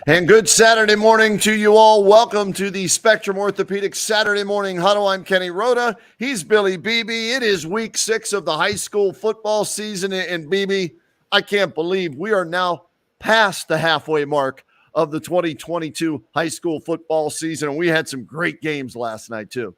And good Saturday morning to you all. Welcome to the Spectrum Orthopedics Saturday Morning Huddle. I'm Kenny Rhoda. He's Billy Beebe. It is week 6 of the high school football season. And Beebe, I can't believe we are now past the halfway mark of the 2022 high school football season. And we had some great games last night, too.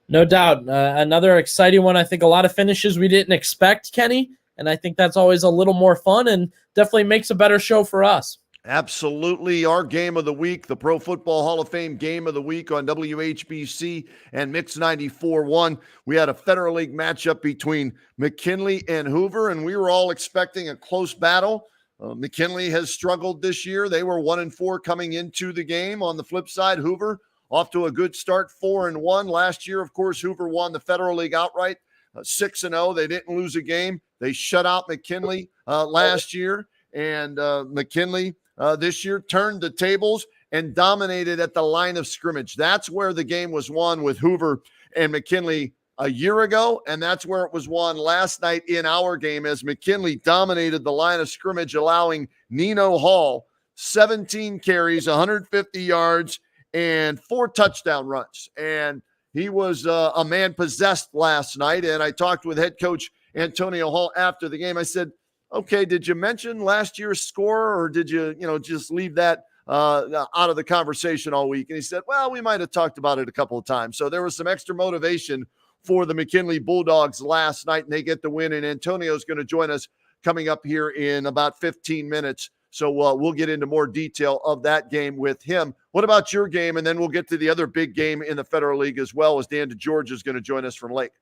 No doubt. Another exciting one. I think a lot of finishes we didn't expect, Kenny. And I think that's always a little more fun and definitely makes a better show for us. Absolutely. Our game of the week, the Pro Football Hall of Fame game of the week on WHBC and Mix 94.1. We had a Federal League matchup between McKinley and Hoover, and we were all expecting a close battle. McKinley has struggled this year. They were 1-4 coming into the game. On the flip side, Hoover off to a good start, 4-1. Last year, of course, Hoover won the Federal League outright, 6-0. They didn't lose a game. They shut out McKinley last year, and McKinley this year turned the tables and dominated at the line of scrimmage. That's where the game was won with Hoover and McKinley a year ago, and that's where it was won last night in our game as McKinley dominated the line of scrimmage, allowing Nino Hall 17 carries, 150 yards, and 4 touchdown runs. And he was a man possessed last night, and I talked with head coach Antonio Hall after the game. I said, okay, did you mention last year's score, or did you, just leave that out of the conversation all week? And he said, well, we might have talked about it a couple of times. So there was some extra motivation for the McKinley Bulldogs last night, and they get the win. And Antonio's going to join us coming up here in about 15 minutes. So we'll get into more detail of that game with him. What about your game? And then we'll get to the other big game in the Federal League as well, as Dan DeGeorge is going to join us from Lake.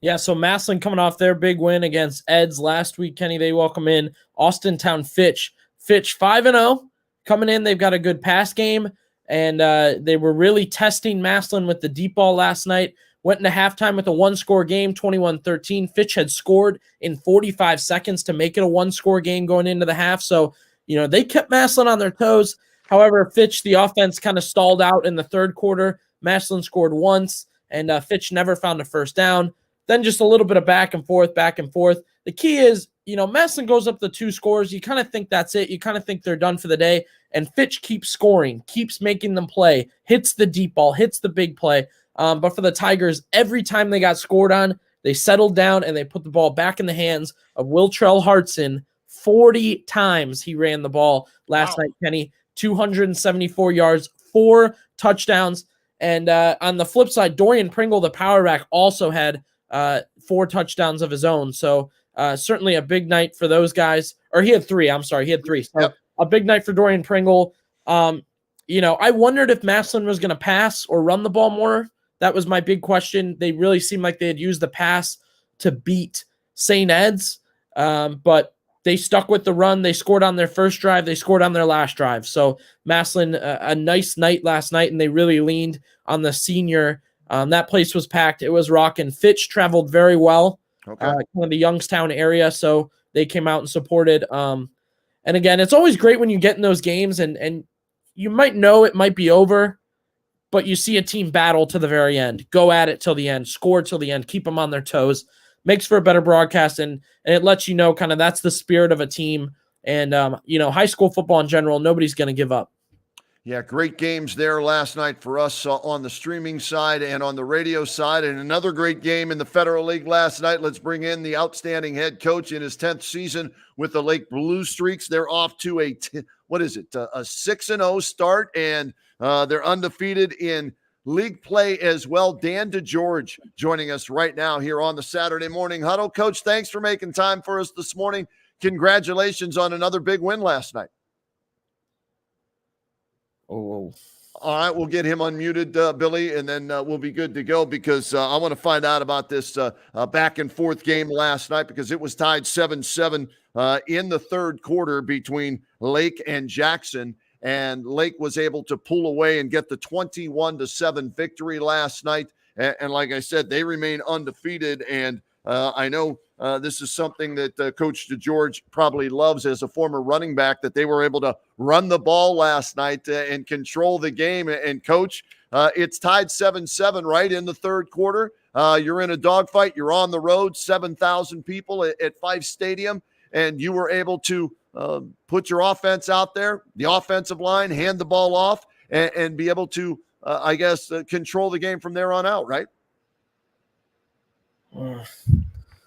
Yeah, so Massillon coming off their big win against Eds last week, Kenny. They welcome in Austintown Fitch. Fitch 5-0 coming in. They've got a good pass game, and they were really testing Massillon with the deep ball last night. Went into halftime with a one-score game, 21-13. Fitch had scored in 45 seconds to make it a one-score game going into the half. So, they kept Massillon on their toes. However, Fitch, the offense kind of stalled out in the third quarter. Massillon scored once, and Fitch never found a first down. Then just a little bit of back and forth. The key is, Massillon goes up the 2 scores. You kind of think that's it. You kind of think they're done for the day. And Fitch keeps scoring, keeps making them play, hits the deep ball, hits the big play. But for the Tigers, every time they got scored on, they settled down and they put the ball back in the hands of Wiltrell Hartson. 40 times he ran the ball last night, Kenny. 274 yards, 4 touchdowns. And on the flip side, Dorian Pringle, the power back, also had 4 touchdowns of his own. So certainly a big night for those guys. Or he had 3. I'm sorry. He had 3. So Yep. A big night for Dorian Pringle. I wondered if Massillon was going to pass or run the ball more. That was my big question. They really seemed like they had used the pass to beat St. Ed's. But they stuck with the run. They scored on their first drive. They scored on their last drive. So Massillon, a nice night last night, and they really leaned on the senior. That place was packed. It was rocking. Fitch traveled very well, kind of the Youngstown area, so they came out and supported. And again, it's always great when you get in those games, and you might know it might be over, but you see a team battle to the very end, go at it till the end, score till the end, keep them on their toes. Makes for a better broadcast, and it lets you know kind of that's the spirit of a team. And, high school football in general, nobody's going to give up. Yeah, great games there last night for us on the streaming side and on the radio side. And another great game in the Federal League last night. Let's bring in the outstanding head coach in his 10th season with the Lake Blue Streaks. They're off to a 6-0 start, and they're undefeated in league play as well. Dan DeGeorge joining us right now here on the Saturday Morning Huddle. Coach, thanks for making time for us this morning. Congratulations on another big win last night. Oh, all right, we'll get him unmuted, Billy, and then we'll be good to go because I want to find out about this back and forth game last night because it was tied 7-7 in the third quarter between Lake and Jackson, and Lake was able to pull away and get the 21-7 victory last night. And like I said, they remain undefeated, and I know this is something that Coach DeGeorge probably loves as a former running back, that they were able to run the ball last night and control the game. And, Coach, it's tied 7-7 right in the third quarter. You're in a dogfight. You're on the road, 7,000 people at Fife Stadium, and you were able to put your offense out there, the offensive line, hand the ball off, and be able to, control the game from there on out, right?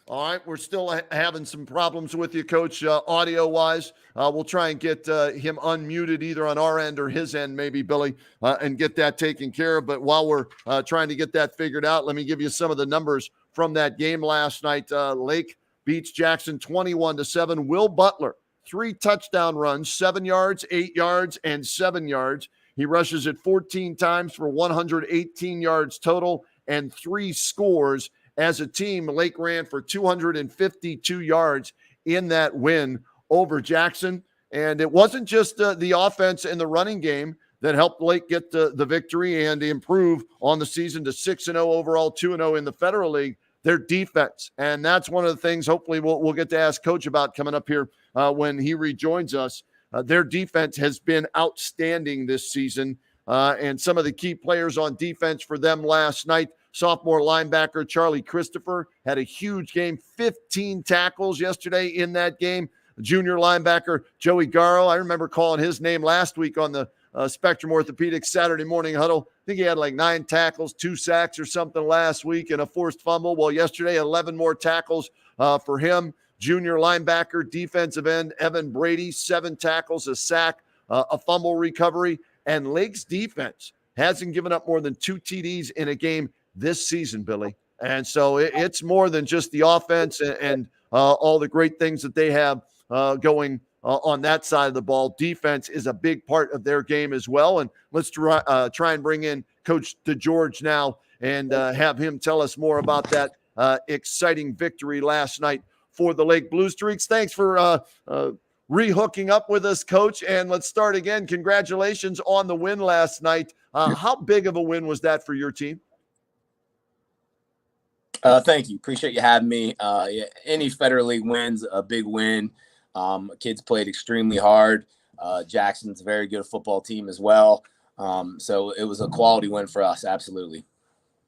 All right, we're still having some problems with you, Coach, audio-wise. We'll try and get him unmuted either on our end or his end, maybe, Billy, and get that taken care of. But while we're trying to get that figured out, let me give you some of the numbers from that game last night. Lake beats Jackson 21-7. Will Butler, 3 touchdown runs, 7 yards, 8 yards, and 7 yards. He rushes it 14 times for 118 yards total and 3 scores. As a team, Lake ran for 252 yards in that win over Jackson. And it wasn't just the offense and the running game that helped Lake get the victory and improve on the season to 6-0 overall, 2-0 in the Federal League. Their defense. And that's one of the things hopefully we'll get to ask Coach about coming up here when he rejoins us. Their defense has been outstanding this season. And some of the key players on defense for them last night, sophomore linebacker Charlie Christopher had a huge game, 15 tackles yesterday in that game. Junior linebacker Joey Garro, I remember calling his name last week on the Spectrum Orthopedics Saturday morning huddle. I think he had like 9 tackles, 2 sacks or something last week and a forced fumble. Well, yesterday, 11 more tackles for him. Junior linebacker, defensive end Evan Brady, 7 tackles, a sack, a fumble recovery. And Lake's defense hasn't given up more than 2 TDs in a game this season, Billy. And so it's more than just the offense and all the great things that they have going on that side of the ball. Defense is a big part of their game as well. And let's try and bring in Coach DeGeorge now and have him tell us more about that exciting victory last night for the Lake Blue Streaks. Thanks for re-hooking up with us, Coach. And let's start again. Congratulations on the win last night. How big of a win was that for your team? Thank you. Appreciate you having me. Any Federal League win's a big win. Kids played extremely hard. Jackson's a very good football team as well. So it was a quality win for us. Absolutely.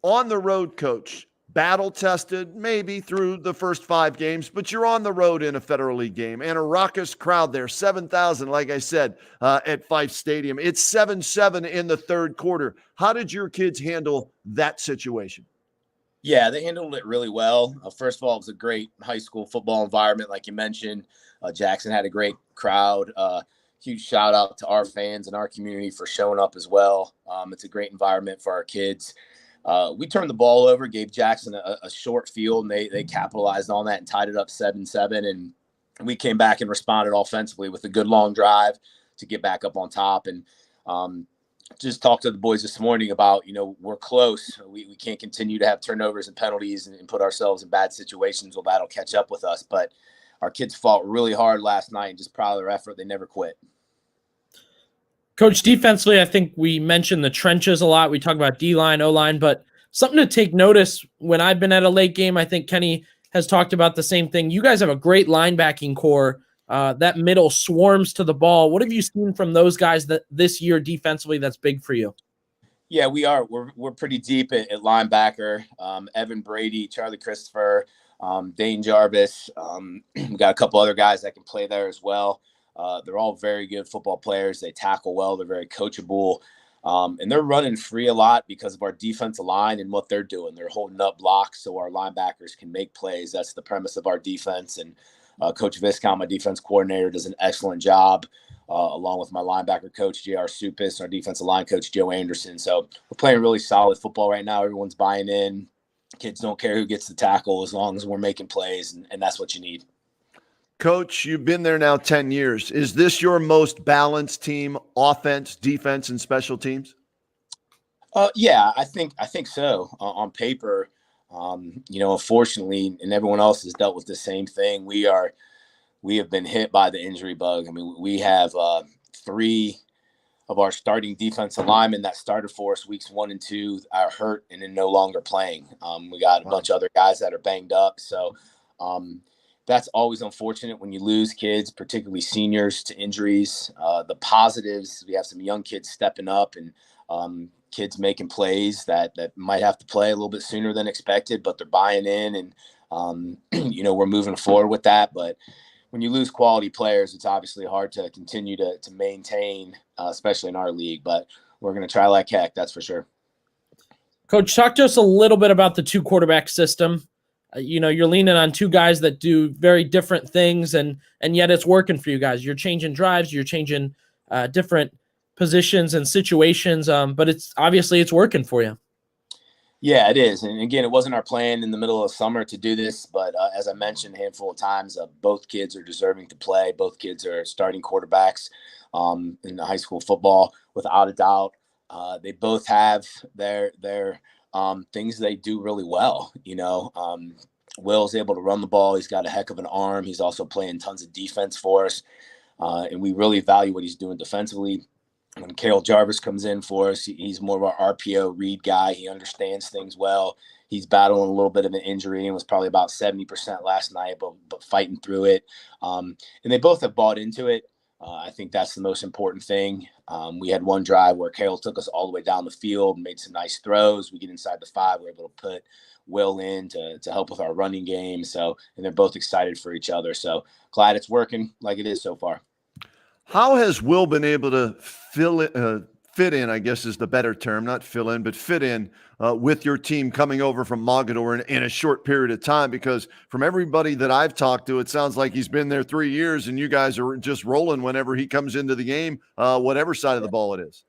On the road, Coach, battle tested maybe through the first 5 games, but you're on the road in a Federal League game and a raucous crowd there, 7,000, like I said, at Fife Stadium. It's 7-7 in the third quarter. How did your kids handle that situation? Yeah, they handled it really well. First of all, it was a great high school football environment, like you mentioned. Jackson had a great crowd. Huge shout out to our fans and our community for showing up as well. It's a great environment for our kids. We turned the ball over, gave Jackson a short field, and they capitalized on that and tied it up 7-7. And we came back and responded offensively with a good long drive to get back up on top. And just talked to the boys this morning about, we're close. We can't continue to have turnovers and penalties and put ourselves in bad situations. Well, that'll catch up with us. But our kids fought really hard last night and just proud of their effort. They never quit. Coach, defensively, I think we mentioned the trenches a lot. We talk about D-line, O-line, but something to take notice when I've been at a Lake game, I think Kenny has talked about the same thing. You guys have a great linebacking core. That middle swarms to the ball. What have you seen from those guys that this year defensively that's big for you? Yeah, we are. We're pretty deep at linebacker. Evan Brady, Charlie Christopher, Dane Jarvis. We got a couple other guys that can play there as well. They're all very good football players. They tackle well. They're very coachable. And they're running free a lot because of our defensive line and what they're doing. They're holding up blocks so our linebackers can make plays. That's the premise of our defense. And Coach Viscount, my defense coordinator, does an excellent job, along with my linebacker coach, J.R. Supis, our defensive line coach, Joe Anderson. So we're playing really solid football right now. Everyone's buying in. Kids don't care who gets the tackle as long as we're making plays, and that's what you need. Coach, you've been there now 10 years. Is this your most balanced team, offense, defense, and special teams? Yeah, I think so. On paper, unfortunately, and everyone else has dealt with the same thing. We have been hit by the injury bug. I mean, we have 3 of our starting defensive linemen that started for us weeks 1 and 2 are hurt and are no longer playing. We got a bunch of other guys that are banged up. So that's always unfortunate when you lose kids, particularly seniors, to injuries. The positives, we have some young kids stepping up and kids making plays that might have to play a little bit sooner than expected, but they're buying in and, we're moving forward with that. But when you lose quality players, it's obviously hard to continue to maintain, especially in our league. But we're going to try like heck, that's for sure. Coach, talk to us a little bit about the two quarterback system. You're leaning on two guys that do very different things, and yet it's working for you guys. You're changing drives, you're changing different positions and situations, but it's working for you. Yeah, it is. And again, it wasn't our plan in the middle of summer to do this, but as I mentioned a handful of times, both kids are deserving to play. Both kids are starting quarterbacks in the high school football, without a doubt. They both have their things they do really well. Will's able to run the ball. He's got a heck of an arm. He's also playing tons of defense for us. And we really value what he's doing defensively. When Carol Jarvis comes in for us, he's more of our RPO read guy. He understands things well. He's battling a little bit of an injury and was probably about 70% last night, but fighting through it. And they both have bought into it. I think that's the most important thing. We had one drive where Carol took us all the way down the field, made some nice throws. We get inside the 5. We're able to put Will in to help with our running game. And they're both excited for each other. So glad it's working like it is so far. How has Will been able to fit in, I guess is the better term, not fill in, but fit in with your team coming over from Mogadore in a short period of time? Because from everybody that I've talked to, it sounds like he's been there 3 years and you guys are just rolling whenever he comes into the game, whatever side of the ball it is.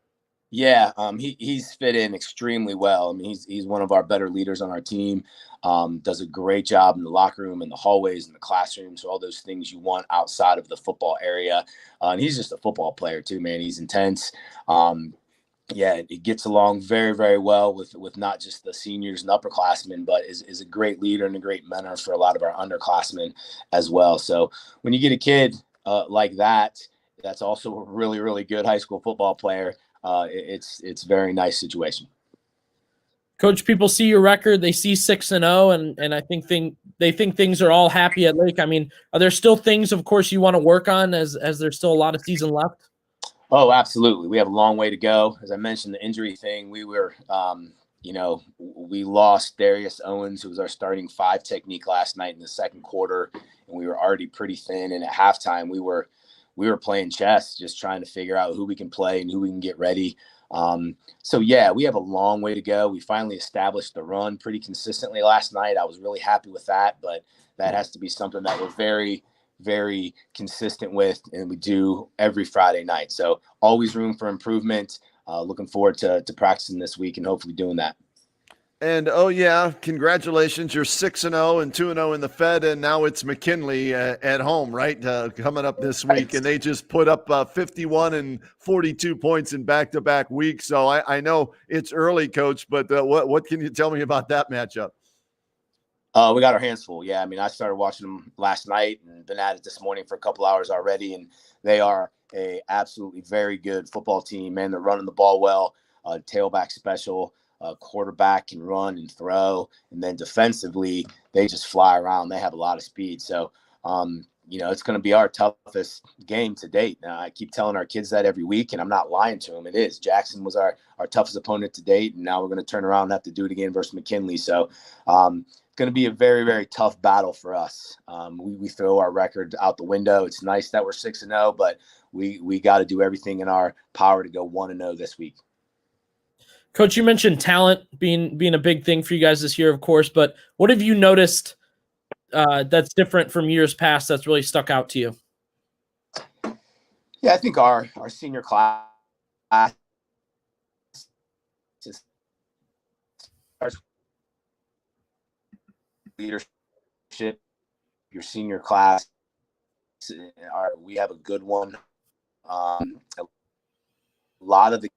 Yeah, he's fit in extremely well. I mean, he's one of our better leaders on our team. Does a great job in the locker room, in the hallways, in the classrooms, so all those things you want outside of the football area. And he's just a football player too, man. He's intense. It gets along very, very well with not just the seniors and upperclassmen, but is a great leader and a great mentor for a lot of our underclassmen as well. So when you get a kid like that, that's also a really, really good high school football player. It's a very nice situation. Coach, people see your record, they see 6-0, and I think they think things are all happy at Lake. I mean, are there still things, of course, you want to work on as there's still a lot of season left? Oh, absolutely. We have a long way to go. As I mentioned, the injury thing, we were, we lost Darius Owens, who was our starting 5 technique last night in the second quarter, and we were already pretty thin. And at halftime, we were playing chess, just trying to figure out who we can play and who we can get ready. We have a long way to go. We finally established the run pretty consistently last night. I was really happy with that, but that has to be something that we're very, very consistent with, and we do every Friday night. So always room for improvement. Looking forward to practicing this week and hopefully doing that. And, congratulations. You're 6-0 and 2-0 in the Fed, and now it's McKinley at home, right, coming up this week. And they just put up 51 and 42 points in back-to-back weeks. So I know it's early, Coach, but what can you tell me about that matchup? We got our hands full. Yeah, I mean, I started watching them last night and been at it this morning for a couple hours already, and they are a absolutely very good football team, man. They're running the ball well, tailback special. Quarterback can run and throw, and then defensively they just fly around. They have a lot of speed. So, it's going to be our toughest game to date. Now, I keep telling our kids that every week, and I'm not lying to them. It is. Jackson was our toughest opponent to date, and now we're going to turn around and have to do it again versus McKinley. So, it's going to be a very, very tough battle for us. We throw our record out the window. It's nice that we're 6-0, but we got to do everything in our power to go 1-0 this week. Coach, you mentioned talent being a big thing for you guys this year, of course, but what have you noticed that's different from years past that's really stuck out to you? Yeah, I think our senior class just leadership. Your senior class, we have a good one. A lot of the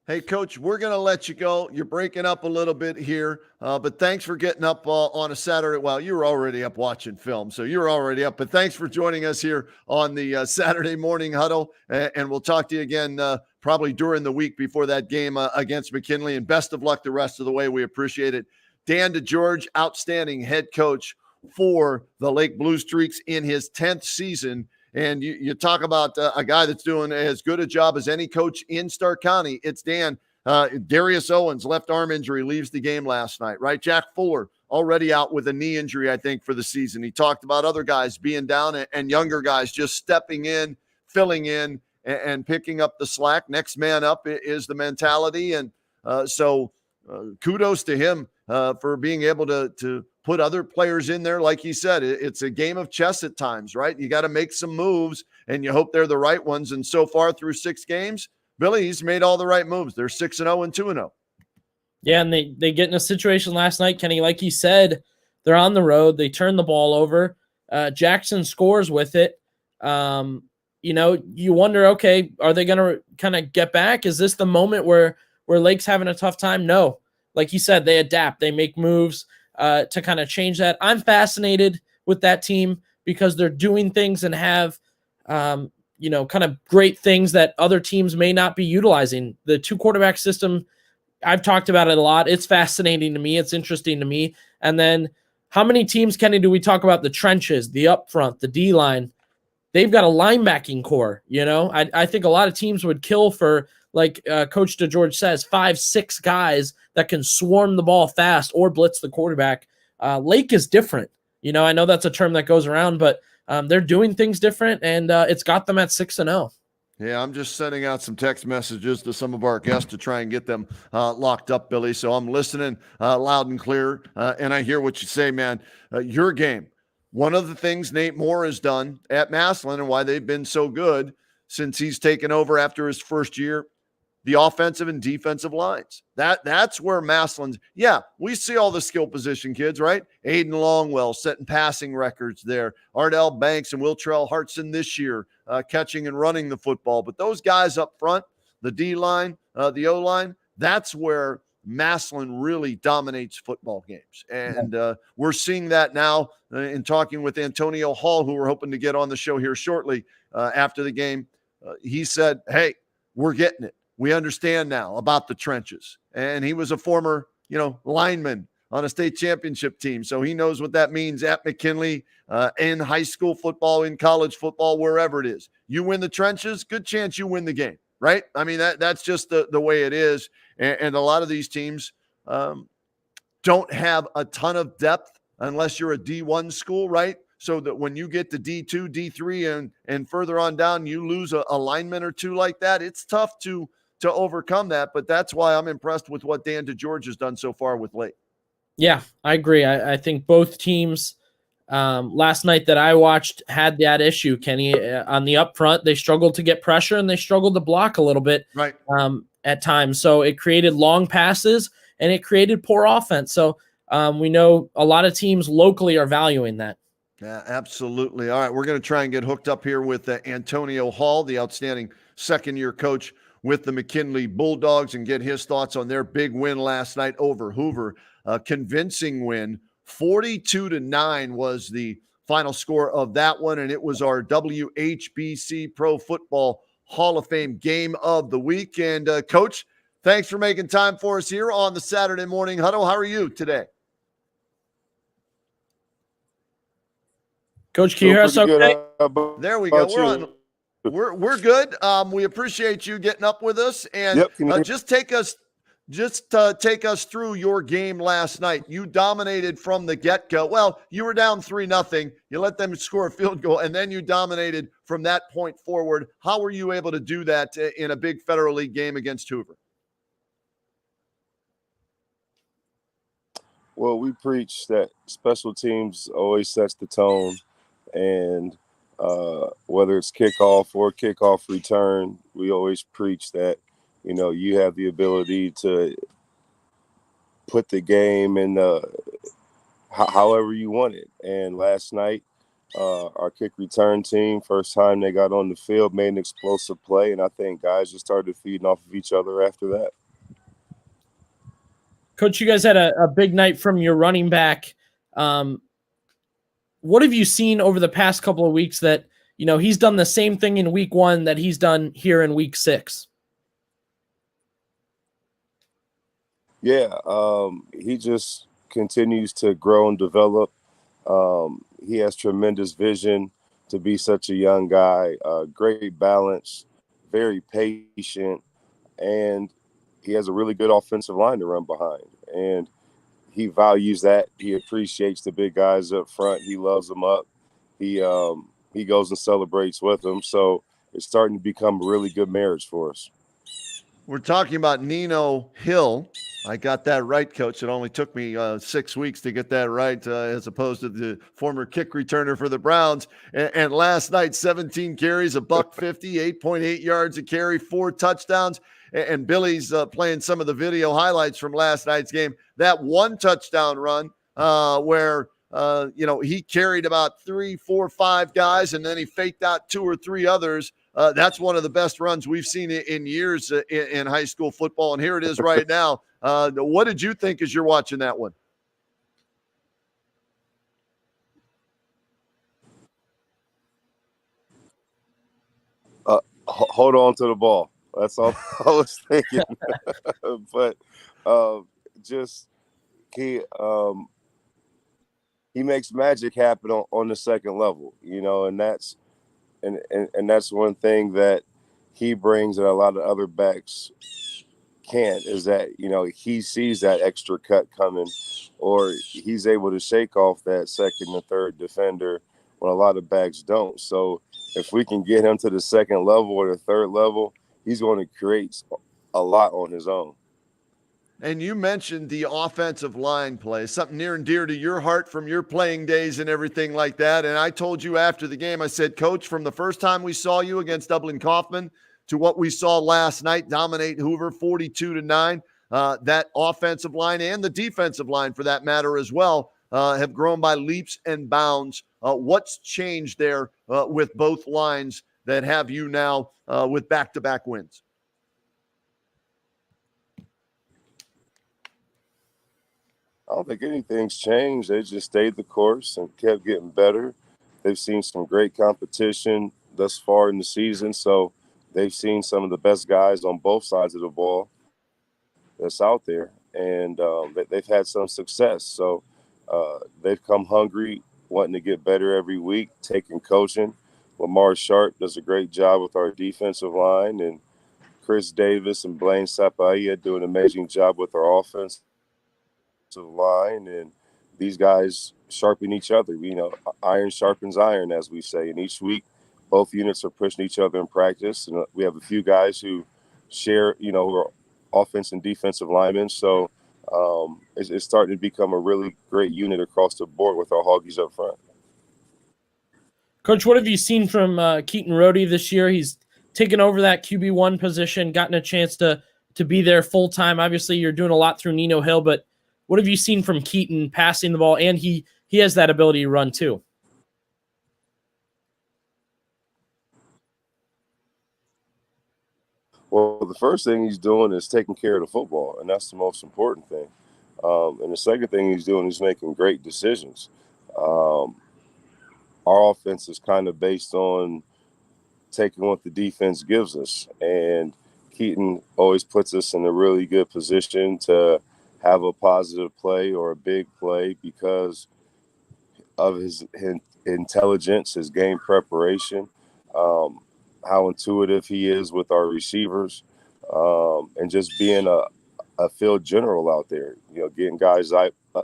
Hey, Coach, we're going to let you go. You're breaking up a little bit here, but thanks for getting up on a Saturday. Well, you were already up watching film, so you were already up. But thanks for joining us here on the Saturday morning huddle, and we'll talk to you again probably during the week before that game against McKinley. And best of luck the rest of the way. We appreciate it. Dan DeGeorge, outstanding head coach for the Lake Blue Streaks in his 10th season. And you talk about a guy that's doing as good a job as any coach in Stark County. It's Dan. Darius Owens, left arm injury, leaves the game last night, right? Jack Fuller already out with a knee injury, I think, for the season. He talked about other guys being down and younger guys just stepping in, filling in, and picking up the slack. Next man up is the mentality. And so kudos to him for being able to put other players in there. Like he said, it's a game of chess at times, right? You got to make some moves, and you hope they're the right ones. And so far through 6 games, Billy, he's made all the right moves. They're 6-0 and 2-0. Yeah, and they get in a situation last night, Kenny, like he said, they're on the road. They turn the ball over. Jackson scores with it. You wonder, okay, are they going to kind of get back? Is this the moment where Lake's having a tough time? No. Like you said, they adapt. They make moves to kind of change that. I'm fascinated with that team because they're doing things and have, kind of great things that other teams may not be utilizing. The 2-quarterback system, I've talked about it a lot. It's fascinating to me. It's interesting to me. And then how many teams, Kenny, do we talk about the trenches, the up front, the D-line? They've got a linebacking core, I think a lot of teams would kill for, like Coach DeGeorge says, 5-6 guys that can swarm the ball fast or blitz the quarterback. Lake is different. I know that's a term that goes around, but they're doing things different, and it's got them at 6-0. Yeah, I'm just sending out some text messages to some of our guests to try and get them locked up, Billy. So I'm listening loud and clear, and I hear what you say, man. Your game. One of the things Nate Moore has done at Massillon and why they've been so good since he's taken over after his first year, the offensive and defensive lines. That's where Massillon's, we see all the skill position kids, right? Aiden Longwell setting passing records there. Ardell Banks and Wiltrell Hartson this year catching and running the football. But those guys up front, the D-line, the O-line, that's where Massillon really dominates football games. And we're seeing that now in talking with Antonio Hall, who we're hoping to get on the show here shortly after the game. He said, hey, we're getting it. We understand now about the trenches. And he was a former, lineman on a state championship team. So he knows what that means at McKinley, in high school football, in college football, wherever it is. You win the trenches, good chance you win the game, right? I mean, that's just the way it is. And a lot of these teams don't have a ton of depth unless you're a D1 school, right? So that when you get to D2, D3, and further on down, you lose a lineman or two like that. It's tough to overcome that, but that's why I'm impressed with what Dan DeGeorge has done so far with Lake. Yeah, I agree. I think both teams last night that I watched had that issue, Kenny. On the up front, they struggled to get pressure and they struggled to block a little bit at times. So it created long passes and it created poor offense. So we know a lot of teams locally are valuing that. Yeah, absolutely. All right, we're going to try and get hooked up here with Antonio Hall, the outstanding second-year coach with the McKinley Bulldogs, and get his thoughts on their big win last night over Hoover. A convincing win. 42-9 was the final score of that one, and it was our WHBC Pro Football Hall of Fame game of the week. And Coach, thanks for making time for us here on the Saturday Morning Huddle. How are you today? Coach, can you hear us okay? There we go. We're good. We appreciate you getting up with us, and just take us through your game last night. You dominated from the get-go. Well, you were down 3-0. You let them score a field goal, and then you dominated from that point forward. How were you able to do that in a big Federal League game against Hoover? Well, we preach that special teams always sets the tone. And whether it's kickoff or kickoff return, we always preach that, you have the ability to put the game in however you want it. And last night, our kick return team, first time they got on the field, made an explosive play. And I think guys just started feeding off of each other after that. Coach, you guys had a big night from your running back. What have you seen over the past couple of weeks that, he's done the same thing in week 1 that he's done here in week 6? Yeah, he just continues to grow and develop. He has tremendous vision to be such a young guy, great balance, very patient, and he has a really good offensive line to run behind. And he values that. He appreciates the big guys up front. He loves them up. He goes and celebrates with them. So it's starting to become a really good marriage for us. We're talking about Nino Hill. I got that right, Coach. It only took me 6 weeks to get that right, as opposed to the former kick returner for the Browns. And last night, 17 carries, $150, 8.8 yards a carry, 4 touchdowns. And Billy's playing some of the video highlights from last night's game. That 1 touchdown run where he carried about 3, 4, 5 guys, and then he faked out 2 or 3 others. That's one of the best runs we've seen in years in high school football. And here it is right now. What did you think as you're watching that one? Hold on to the ball. That's all I was thinking. But just he makes magic happen on the second level, and that's one thing that he brings that a lot of other backs can't, is that he sees that extra cut coming, or he's able to shake off that second and third defender when a lot of backs don't. So if we can get him to the second level or the third level, he's going to create a lot on his own. And you mentioned the offensive line play, something near and dear to your heart from your playing days and everything like that. And I told you after the game, I said, Coach, from the first time we saw you against Dublin Kaufman to what we saw last night, dominate Hoover 42-9, that offensive line and the defensive line, for that matter as well, have grown by leaps and bounds. What's changed there with both lines that have you now with back-to-back wins? I don't think anything's changed. They just stayed the course and kept getting better. They've seen some great competition thus far in the season, so they've seen some of the best guys on both sides of the ball that's out there, and they've had some success. So they've come hungry, wanting to get better every week, taking coaching. Lamar Sharp does a great job with our defensive line, and Chris Davis and Blaine Sapaia do an amazing job with our offense line, and these guys sharpen each other. Iron sharpens iron, as we say, and each week both units are pushing each other in practice, and we have a few guys who share, who are offense and defensive linemen. So it's starting to become a really great unit across the board with our Hoggies up front. Coach, what have you seen from Keaton Rohde this year? He's taken over that QB1 position, gotten a chance to be there full time. Obviously, you're doing a lot through Nino Hill, but what have you seen from Keaton passing the ball? And he has that ability to run too. Well, the first thing he's doing is taking care of the football, and that's the most important thing. And the second thing he's doing is making great decisions. Our offense is kind of based on taking what the defense gives us, and Keaton always puts us in a really good position to have a positive play or a big play because of his intelligence, his game preparation, how intuitive he is with our receivers, and just being a field general out there, getting guys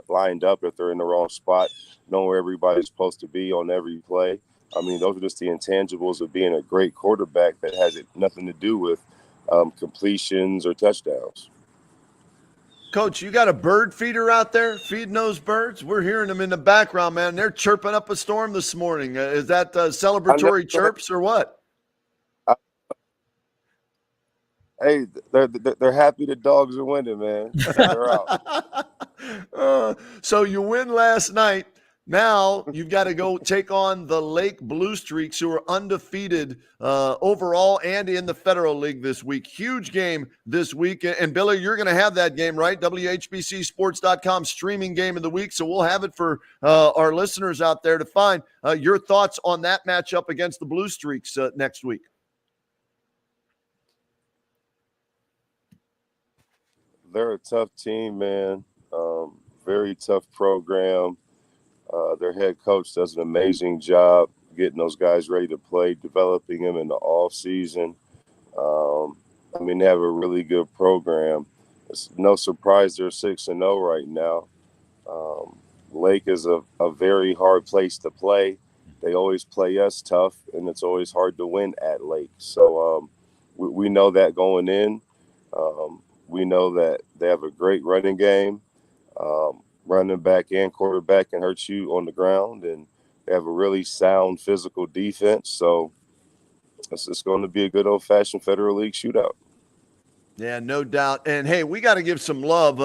lined up if they're in the wrong spot, knowing where everybody's supposed to be on every play. I mean, those are just the intangibles of being a great quarterback that has nothing to do with completions or touchdowns. Coach, you got a bird feeder out there feeding those birds? We're hearing them in the background, man. They're chirping up a storm this morning. Is that celebratory chirps or what? Hey, they're happy the dogs are winning, man. They're out. So you win last night. Now you've got to go take on the Lake Blue Streaks, who are undefeated overall and in the Federal League this week. Huge game this week. And Billy, you're going to have that game, right? WHBCSports.com streaming game of the week. So we'll have it for our listeners out there to find. Your thoughts on that matchup against the Blue Streaks next week. They're a tough team, man. Very tough program. Their head coach does an amazing job getting those guys ready to play, developing them in the off season. They have a really good program. It's no surprise they're 6-0 right now. Lake is a very hard place to play. They always play us tough, and it's always hard to win at Lake. So we know that going in. We know that they have a great running game. Running back and quarterback can hurt you on the ground, and they have a really sound physical defense. So it's going to be a good old-fashioned Federal League shootout. Yeah, no doubt. And hey, we got to give some love.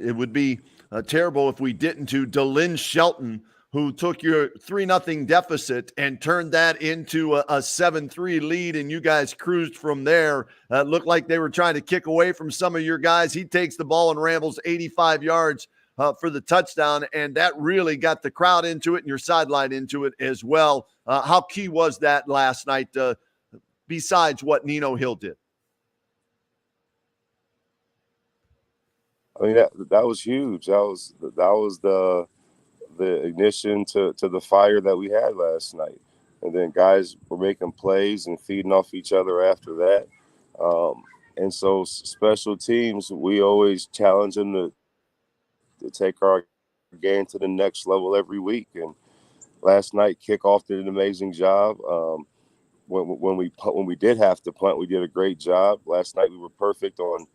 It would be terrible if we didn't, to DeLynn Shelton, who took your 3-0 deficit and turned that into a 7-3 lead, and you guys cruised from there. Looked like they were trying to kick away from some of your guys. He takes the ball and rambles 85 yards for the touchdown, and that really got the crowd into it and your sideline into it as well. How key was that last night, besides what Nino Hill did? I mean, that was huge. That was the ignition to the fire that we had last night. And then guys were making plays and feeding off each other after that. And so special teams, we always challenge them to take our game to the next level every week. And last night, kickoff did an amazing job. When we did have to punt, we did a great job. Last night, we were perfect on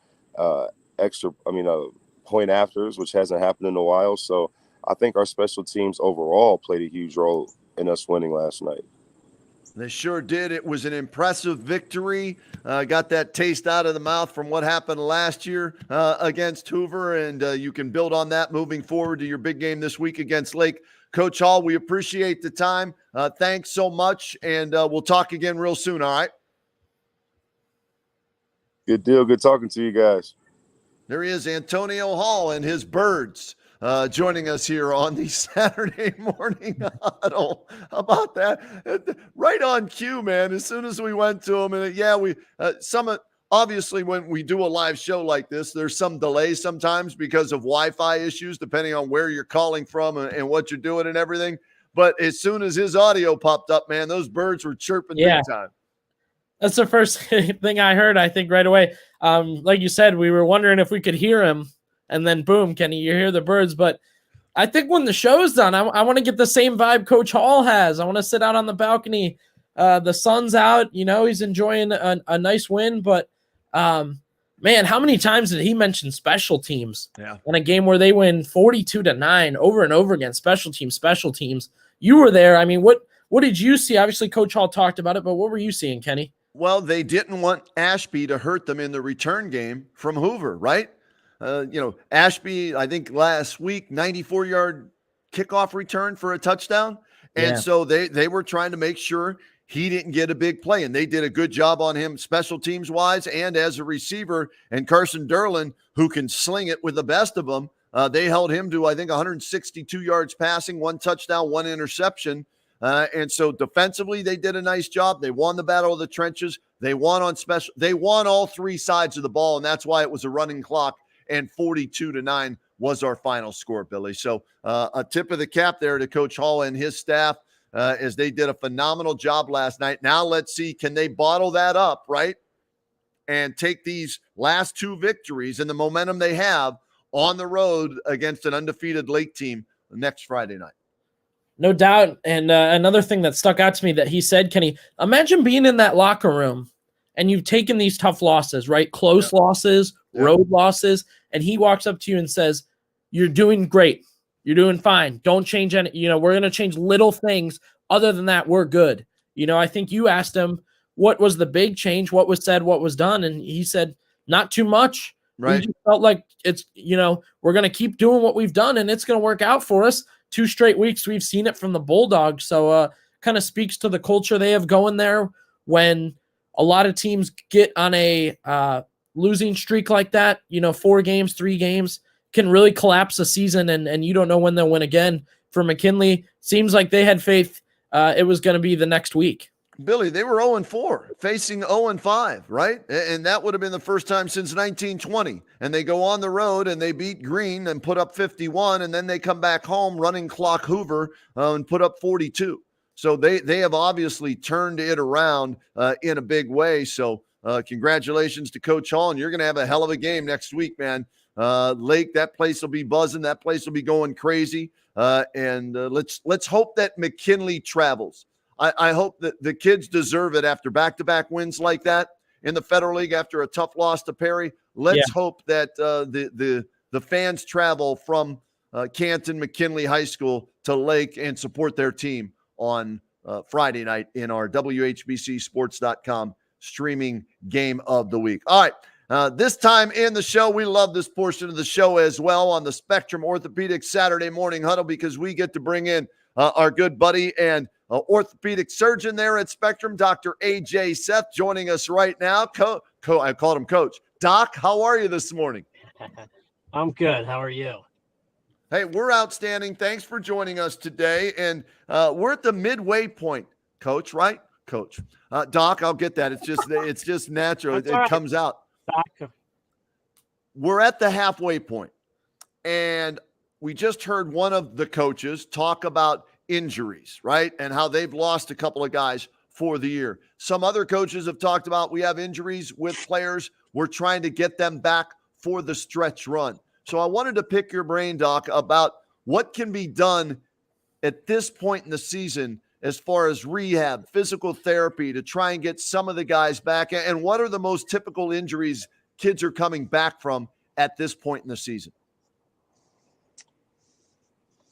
point afters, which hasn't happened in a while. So I think our special teams overall played a huge role in us winning last night. They sure did. It was an impressive victory. Got that taste out of the mouth from what happened last year against Hoover, and you can build on that moving forward to your big game this week against Lake. Coach Hall, we appreciate the time. Thanks so much, and we'll talk again real soon, all right? Good deal. Good talking to you guys. There he is, Antonio Hall and his birds, joining us here on the Saturday morning huddle. How about that? Right on cue, man. As soon as we went to him, and obviously when we do a live show like this, there's some delay sometimes because of Wi-Fi issues, depending on where you're calling from and what you're doing and everything. But as soon as his audio popped up, man, those birds were chirping big time. That's the first thing I heard, I think, right away. Like you said, we were wondering if we could hear him, and then boom, Kenny, you hear the birds. But I think when the show's done, I want to get the same vibe Coach Hall has. I want to sit out on the balcony. The sun's out. He's enjoying a nice win. But, man, how many times did he mention special teams in a game where they win 42-9 over and over again? Special teams. You were there. I mean, what did you see? Obviously, Coach Hall talked about it, but what were you seeing, Kenny? Well, they didn't want Ashby to hurt them in the return game from Hoover, right? Ashby, I think last week, 94-yard kickoff return for a touchdown. And so they were trying to make sure he didn't get a big play. And they did a good job on him special teams wise and as a receiver. And Carson Derlin, who can sling it with the best of them, they held him to, I think, 162 yards passing, 1 touchdown, 1 interception. And so defensively, they did a nice job. They won the battle of the trenches. They won on special. They won all 3 sides of the ball, and that's why it was a running clock. And 42-9 was our final score, Billy. So a tip of the cap there to Coach Hall and his staff as they did a phenomenal job last night. Now let's see, can they bottle that up, right? And take these last 2 victories and the momentum they have on the road against an undefeated Lake team next Friday night. No doubt. And another thing that stuck out to me that he said, Kenny, imagine being in that locker room and you've taken these tough losses, right? Close losses, road losses. And he walks up to you and says, you're doing great. You're doing fine. Don't change any, we're going to change little things. Other than that, we're good. I think you asked him, what was the big change? What was said, what was done? And he said, not too much. Right. We just felt like it's, we're going to keep doing what we've done and it's going to work out for us. 2 straight weeks, we've seen it from the Bulldogs. So kind of speaks to the culture they have going there. When a lot of teams get on a losing streak like that, 4 games, 3 games, can really collapse a season, and you don't know when they'll win again. For McKinley, seems like they had faith it was going to be the next week. Billy, they were 0-4, facing 0-5, right? And that would have been the first time since 1920. And they go on the road and they beat Green and put up 51, and then they come back home running clock Hoover and put up 42. So they have obviously turned it around in a big way. So congratulations to Coach Hall, and you're going to have a hell of a game next week, man. Lake, that place will be buzzing. That place will be going crazy. And let's hope that McKinley travels. I hope that the kids deserve it after back-to-back wins like that in the Federal League after a tough loss to Perry. Let's hope that the fans travel from Canton McKinley High School to Lake and support their team on Friday night in our WHBCSports.com streaming game of the week. All right. This time in the show, we love this portion of the show as well on the Spectrum Orthopedic Saturday Morning Huddle because we get to bring in our good buddy and orthopedic surgeon there at Spectrum, Dr. A.J. Seth, joining us right now. I called him Coach. Doc, how are you this morning? I'm good. How are you? Hey, we're outstanding. Thanks for joining us today. And we're at the midway point, Coach, right? Coach. Doc, I'll get that. It's just natural. It comes out. Doc. We're at the halfway point. And we just heard one of the coaches talk about injuries, right? And how they've lost a couple of guys for the year. Some other coaches have talked about we have injuries with players. We're trying to get them back for the stretch run. So I wanted to pick your brain, Doc, about what can be done at this point in the season as far as rehab, physical therapy to try and get some of the guys back. And what are the most typical injuries kids are coming back from at this point in the season?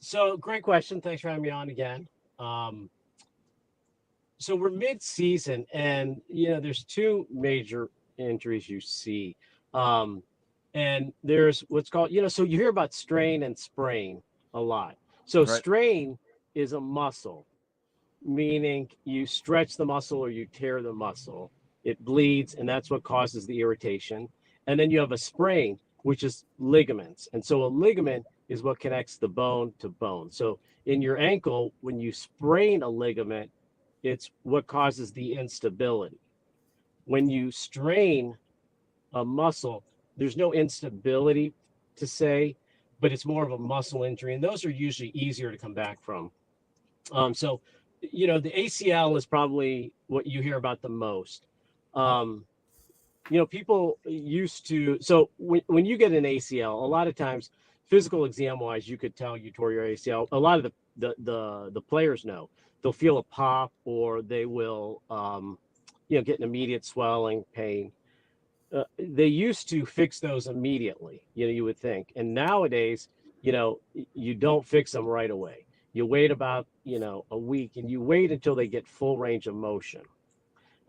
So great question. Thanks for having me on again. So we're mid-season, and there's two major injuries you see. And there's what's called, so you hear about strain and sprain a lot. So right. Strain is a muscle, meaning you stretch the muscle or you tear the muscle. It bleeds, and that's what causes the irritation. And then you have a sprain, which is ligaments. And so a ligament is what connects the bone to bone. So in your ankle, when you sprain a ligament, it's what causes the instability. When you strain a muscle, there's no instability to say, but it's more of a muscle injury. And those are usually easier to come back from. So the ACL is probably what you hear about the most. People used to, so when you get an ACL, a lot of times physical exam wise, you could tell you tore your ACL. A lot of the players know. They'll feel a pop, or they will, get an immediate swelling, pain. They used to fix those immediately, you would think. And nowadays, you don't fix them right away. You wait about, a week, and you wait until they get full range of motion.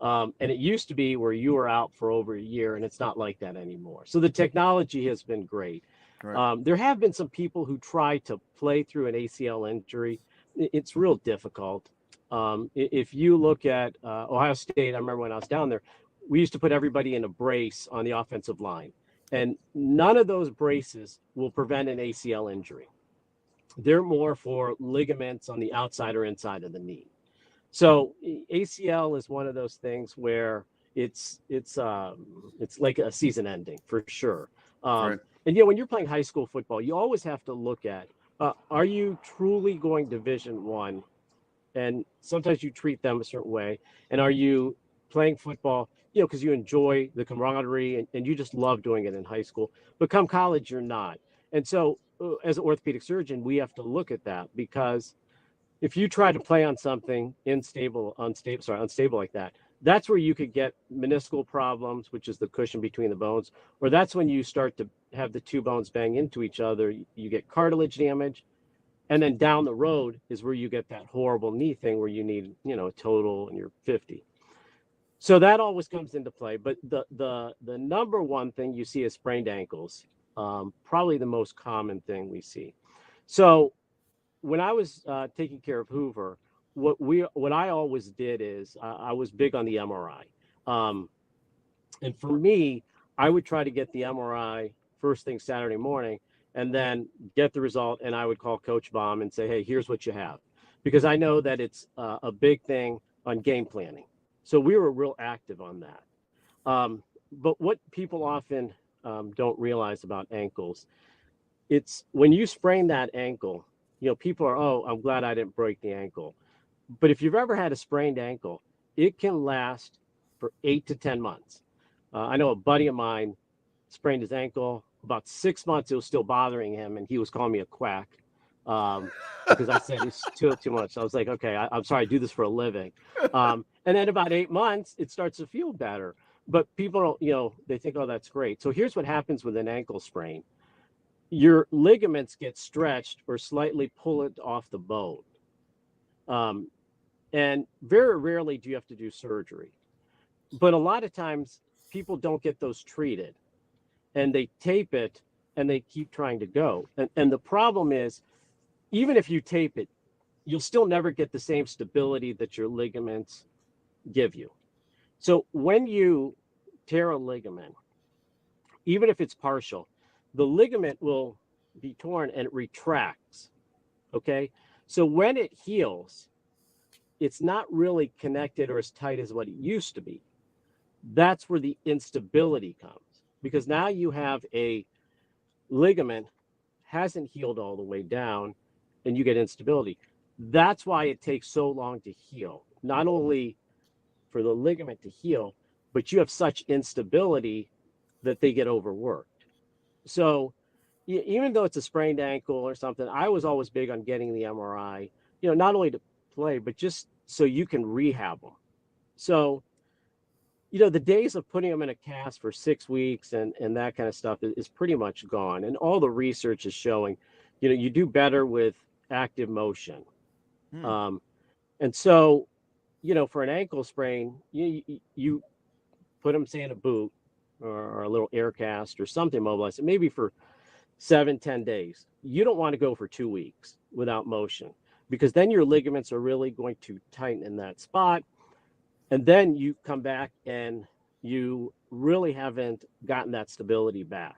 And it used to be where you were out for over a year, and it's not like that anymore. So the technology has been great. Right. There have been some people who try to play through an ACL injury. It's real difficult. If you look at Ohio State, I remember when I was down there, we used to put everybody in a brace on the offensive line, and none of those braces will prevent an ACL injury. They're more for ligaments on the outside or inside of the knee. So ACL is one of those things where it's like a season ending for sure. Right. And when you're playing high school football, you always have to look at, are you truly going Division I? And sometimes you treat them a certain way. And are you playing football, because you enjoy the camaraderie and you just love doing it in high school, but come college, you're not. And so as an orthopedic surgeon, we have to look at that, because if you try to play on something unstable like that, that's where you could get meniscal problems, which is the cushion between the bones, or that's when you start to have the two bones bang into each other. You get cartilage damage. And then down the road is where you get that horrible knee thing where you need, a total and you're 50. So that always comes into play. But the number one thing you see is sprained ankles, probably the most common thing we see. So when I was taking care of Hoover, what I always did is I was big on the MRI. And for me, I would try to get the MRI first thing Saturday morning, and then get the result, and I would call Coach Baum and say, hey, here's what you have. Because I know that it's a big thing on game planning. So we were real active on that. But what people often don't realize about ankles, it's when you sprain that ankle, people are, oh, I'm glad I didn't break the ankle. But if you've ever had a sprained ankle, it can last for 8 to 10 months. I know a buddy of mine sprained his ankle about 6 months, it was still bothering him, and he was calling me a quack because I said it's too much. I was like, okay, I'm sorry, I do this for a living. And then about 8 months, it starts to feel better. But people don't, they think, oh, that's great. So here's what happens with an ankle sprain. Your ligaments get stretched or slightly pull it off the bone. And very rarely do you have to do surgery. But a lot of times people don't get those treated, and they tape it and they keep trying to go. And the problem is, even if you tape it, you'll still never get the same stability that your ligaments give you. So when you tear a ligament, even if it's partial, the ligament will be torn and it retracts. Okay. So when it heals, it's not really connected or as tight as what it used to be. That's where the instability comes, because now you have a ligament hasn't healed all the way down and you get instability. That's why it takes so long to heal. Not only for the ligament to heal, but you have such instability that they get overworked. So even though it's a sprained ankle or something, I was always big on getting the MRI, not only to play, but just so you can rehab them. So, the days of putting them in a cast for 6 weeks and that kind of stuff is pretty much gone. And all the research is showing, you do better with active motion. And so, for an ankle sprain, you put them, say, in a boot or a little air cast or something immobilized, maybe for 7-10 days. You don't want to go for 2 weeks without motion, because then your ligaments are really going to tighten in that spot. And then you come back and you really haven't gotten that stability back.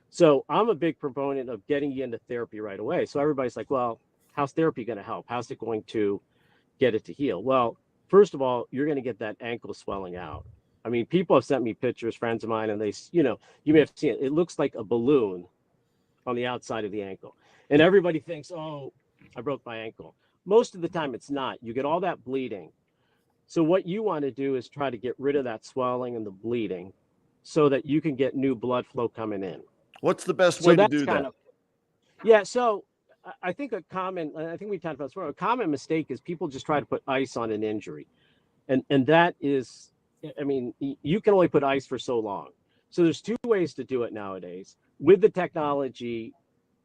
So I'm a big proponent of getting you into therapy right away. So everybody's like, well, how's therapy going to help? How's it going to get it to heal? Well, first of all, you're going to get that ankle swelling out. I mean, people have sent me pictures, friends of mine, and they, you may have seen it. It looks like a balloon on the outside of the ankle. And everybody thinks, oh, I broke my ankle. Most of the time it's not. You get all that bleeding. So what you want to do is try to get rid of that swelling and the bleeding so that you can get new blood flow coming in. What's the best way to do that? So I think we talked about this before. A common mistake is people just try to put ice on an injury. And that is, you can only put ice for so long. So there's 2 ways to do it nowadays. With the technology,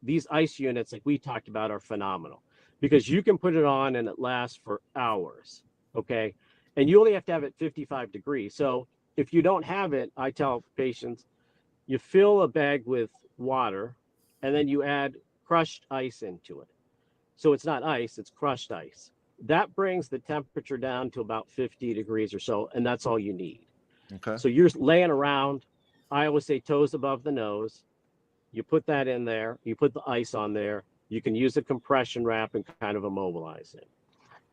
these ice units, like we talked about, are phenomenal, because you can put it on and it lasts for hours. Okay. And you only have to have it 55 degrees. So if you don't have it, I tell patients, you fill a bag with water and then you add crushed ice into it. So it's not ice, it's crushed ice. That brings the temperature down to about 50 degrees or so, and that's all you need. Okay. So you're laying around. I always say toes above the nose. You put that in there, you put the ice on there. You can use a compression wrap and kind of immobilize it.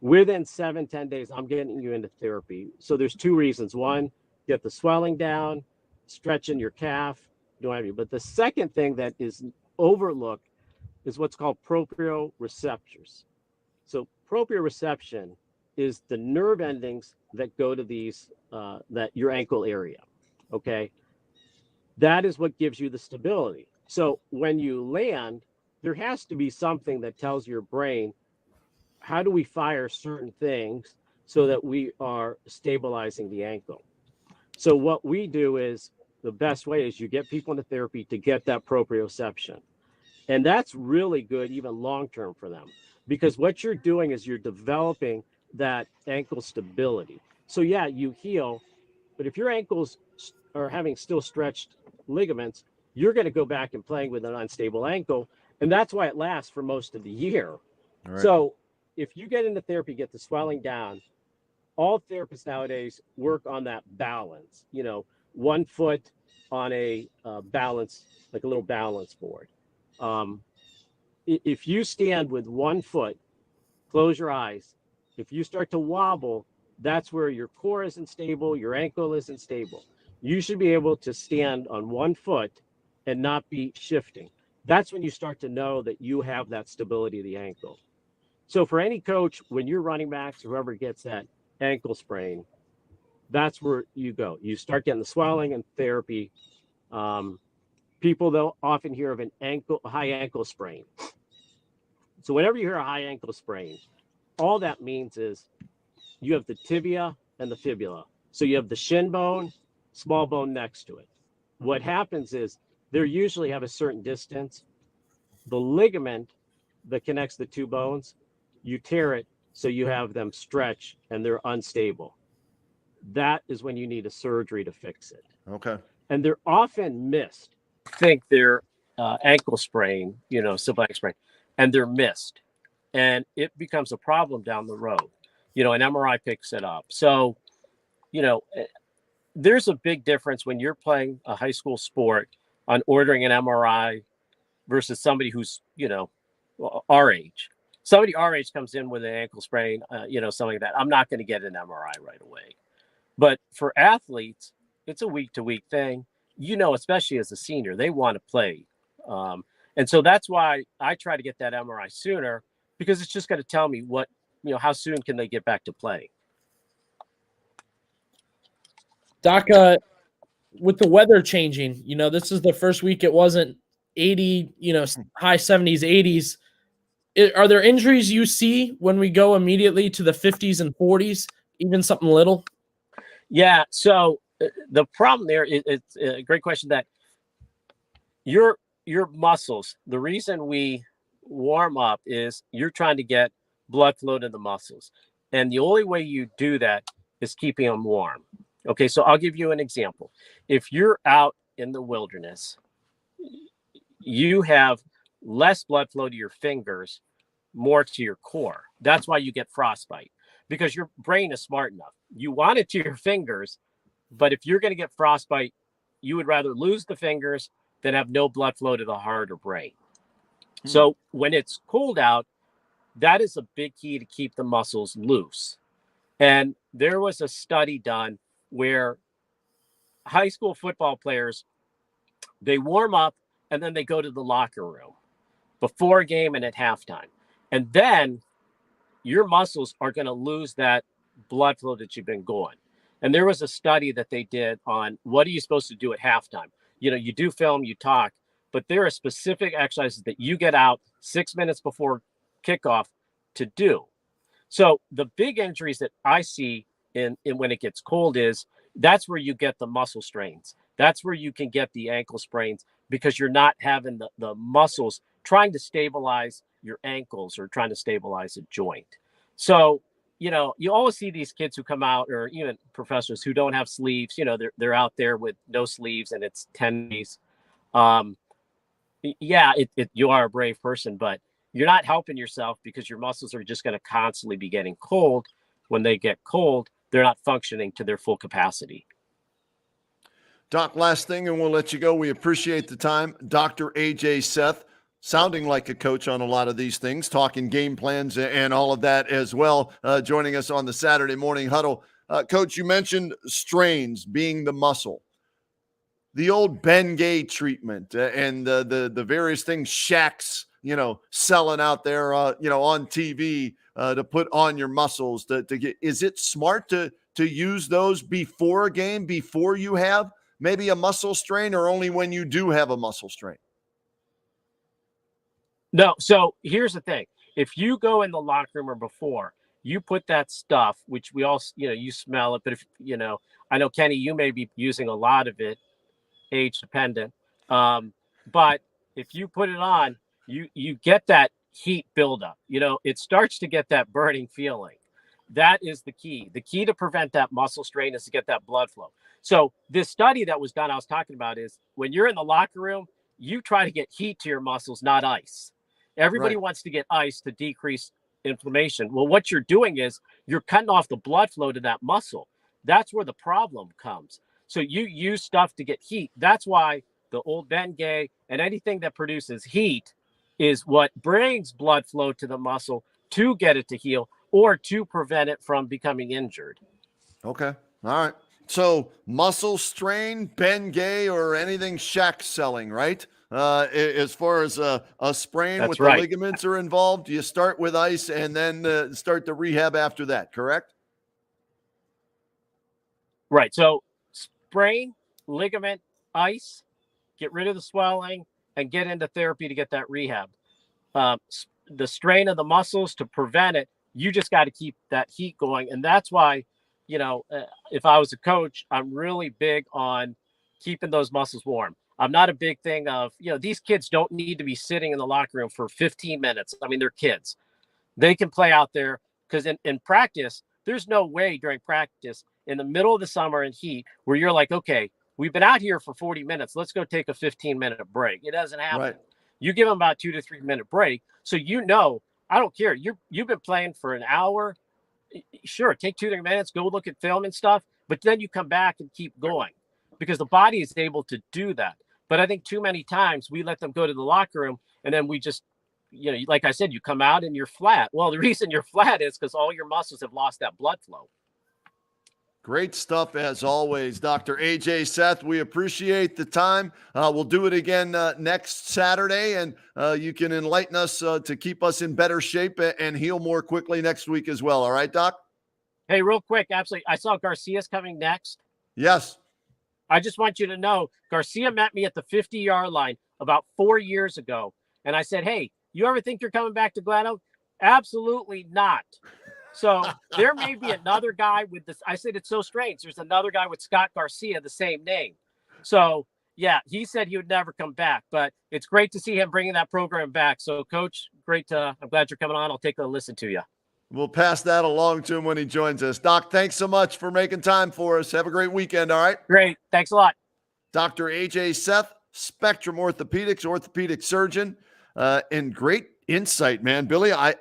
Within 7-10 days, I'm getting you into therapy. So there's 2 reasons. One, get the swelling down, stretching your calf, but the second thing that is overlooked is what's called proprioceptors. So proprioception is the nerve endings that go to these, your ankle area. Okay. That is what gives you the stability. So when you land, there has to be something that tells your brain, how do we fire certain things so that we are stabilizing the ankle? So what we do is, the best way is you get people into therapy to get that proprioception. And that's really good, even long-term for them, because what you're doing is you're developing that ankle stability. So yeah, you heal, but if your ankles are having still stretched ligaments, you're going to go back and playing with an unstable ankle. And that's why it lasts for most of the year. Right. So if you get into therapy, get the swelling down, all therapists nowadays work on that balance, 1 foot on a balance, like a little balance board. If you stand with 1 foot, close your eyes. If you start to wobble, that's where your core isn't stable, your ankle isn't stable. You should be able to stand on 1 foot and not be shifting. That's when you start to know that you have that stability of the ankle. So for any coach, when you're running backs, whoever gets that ankle sprain, that's where you go. You start getting the swelling and therapy. people though often hear of a high ankle sprain. So whenever you hear a high ankle sprain, all that means is you have the tibia and the fibula. So you have the shin bone, small bone next to it. What happens is they usually have a certain distance. The ligament that connects the two bones, you tear it so you have them stretch and they're unstable. That is when you need a surgery to fix it. Okay. And they're often missed. Think they're ankle sprain, simple ankle sprain, and they're missed. And it becomes a problem down the road. An MRI picks it up. So, there's a big difference when you're playing a high school sport on ordering an MRI versus somebody who's, our age. Somebody our age comes in with an ankle sprain, something like that. I'm not going to get an MRI right away. But for athletes, it's a week-to-week thing. Especially as a senior, they want to play. And so that's why I try to get that MRI sooner, because it's just going to tell me how soon can they get back to play. Doc, with the weather changing, this is the first week it wasn't 80, high 70s, 80s. Are there injuries you see when we go immediately to the 50s and 40s, even something little? Yeah. So the problem there is, it's a great question, that your muscles, the reason we warm up is you're trying to get blood flow to the muscles. And the only way you do that is keeping them warm. Okay. So I'll give you an example. If you're out in the wilderness, you have less blood flow to your fingers, more to your core. That's why you get frostbite, because your brain is smart enough. You want it to your fingers, but if you're going to get frostbite, you would rather lose the fingers than have no blood flow to the heart or brain. So when it's cold out, that is a big key to keep the muscles loose. And there was a study done where high school football players, they warm up and then they go to the locker room before a game and at halftime. And then your muscles are going to lose that blood flow that you've been going. And there was a study that they did on what are you supposed to do at halftime. You do film, you talk, but there are specific exercises that you get out 6 minutes before kickoff to do. So the big injuries that I see in when it gets cold is that's where you get the muscle strains. That's where you can get the ankle sprains, because you're not having the muscles trying to stabilize your ankles or trying to stabilize a joint. So, you always see these kids who come out, or even professors who don't have sleeves, they're out there with no sleeves and it's 10 days. You are a brave person, but you're not helping yourself, because your muscles are just going to constantly be getting cold. When they get cold, they're not functioning to their full capacity. Doc, last thing, and we'll let you go. We appreciate the time. Dr. A.J. Seth, sounding like a coach on a lot of these things, talking game plans and all of that as well, joining us on the Saturday morning huddle. Coach, you mentioned strains being the muscle. The old Ben Gay treatment and the various things Shaq's, selling out there, on TV to put on your muscles to get. Is it smart to use those before a game, before you have maybe a muscle strain, or only when you do have a muscle strain? No. So here's the thing. If you go in the locker room or before, you put that stuff, which we all, you smell it, but if, I know, Kenny, you may be using a lot of it, age dependent. But if you put it on, you get that heat buildup. It starts to get that burning feeling. That is the key. The key to prevent that muscle strain is to get that blood flow. So this study that was done, I was talking about, is when you're in the locker room, you try to get heat to your muscles, not ice. Everybody wants to get ice to decrease inflammation. Well, what you're doing is you're cutting off the blood flow to that muscle. That's where the problem comes. So you use stuff to get heat. That's why the old Ben Gay and anything that produces heat is what brings blood flow to the muscle to get it to heal or to prevent it from becoming injured. Okay. All right. So muscle strain, Ben Gay, or anything Shaq's selling, right? As far as a sprain, that's with right. The ligaments are involved, you start with ice and then start the rehab after that, correct? Right. So sprain, ligament, ice, get rid of the swelling, and get into therapy to get that rehab. The strain of the muscles, to prevent it, you just got to keep that heat going. And that's why, if I was a coach, I'm really big on keeping those muscles warm. I'm not a big thing of, these kids don't need to be sitting in the locker room for 15 minutes. I mean, they're kids. They can play out there, because in practice, there's no way during practice in the middle of the summer in heat where you're like, okay, we've been out here for 40 minutes. Let's go take a 15-minute break. It doesn't happen. Right. You give them about 2 to 3 minute break. So, I don't care. You've been playing for an hour. Sure, take 2 to 3 minutes, go look at film and stuff. But then you come back and keep going, because the body is able to do that. But I think too many times we let them go to the locker room, and then we just, like I said, you come out and you're flat. Well, the reason you're flat is because all your muscles have lost that blood flow. Great stuff as always, Dr. AJ Seth. We appreciate the time. We'll do it again next Saturday, and you can enlighten us to keep us in better shape and heal more quickly next week as well. All right, Doc? Hey, real quick, absolutely. I saw Garcia's coming next. Yes. I just want you to know, Garcia met me at the 50-yard line about 4 years ago. And I said, hey, you ever think you're coming back to Glen Oak? Absolutely not. So there may be another guy with this. I said, it's so strange. There's another guy with Scott Garcia, the same name. So, yeah, he said he would never come back. But it's great to see him bringing that program back. So, Coach, I'm glad you're coming on. I'll take a listen to you. We'll pass that along to him when he joins us. Doc, thanks so much for making time for us. Have a great weekend, all right? Great. Thanks a lot. Dr. AJ Seth, Spectrum Orthopedics, orthopedic surgeon, and great insight, man. Billy, I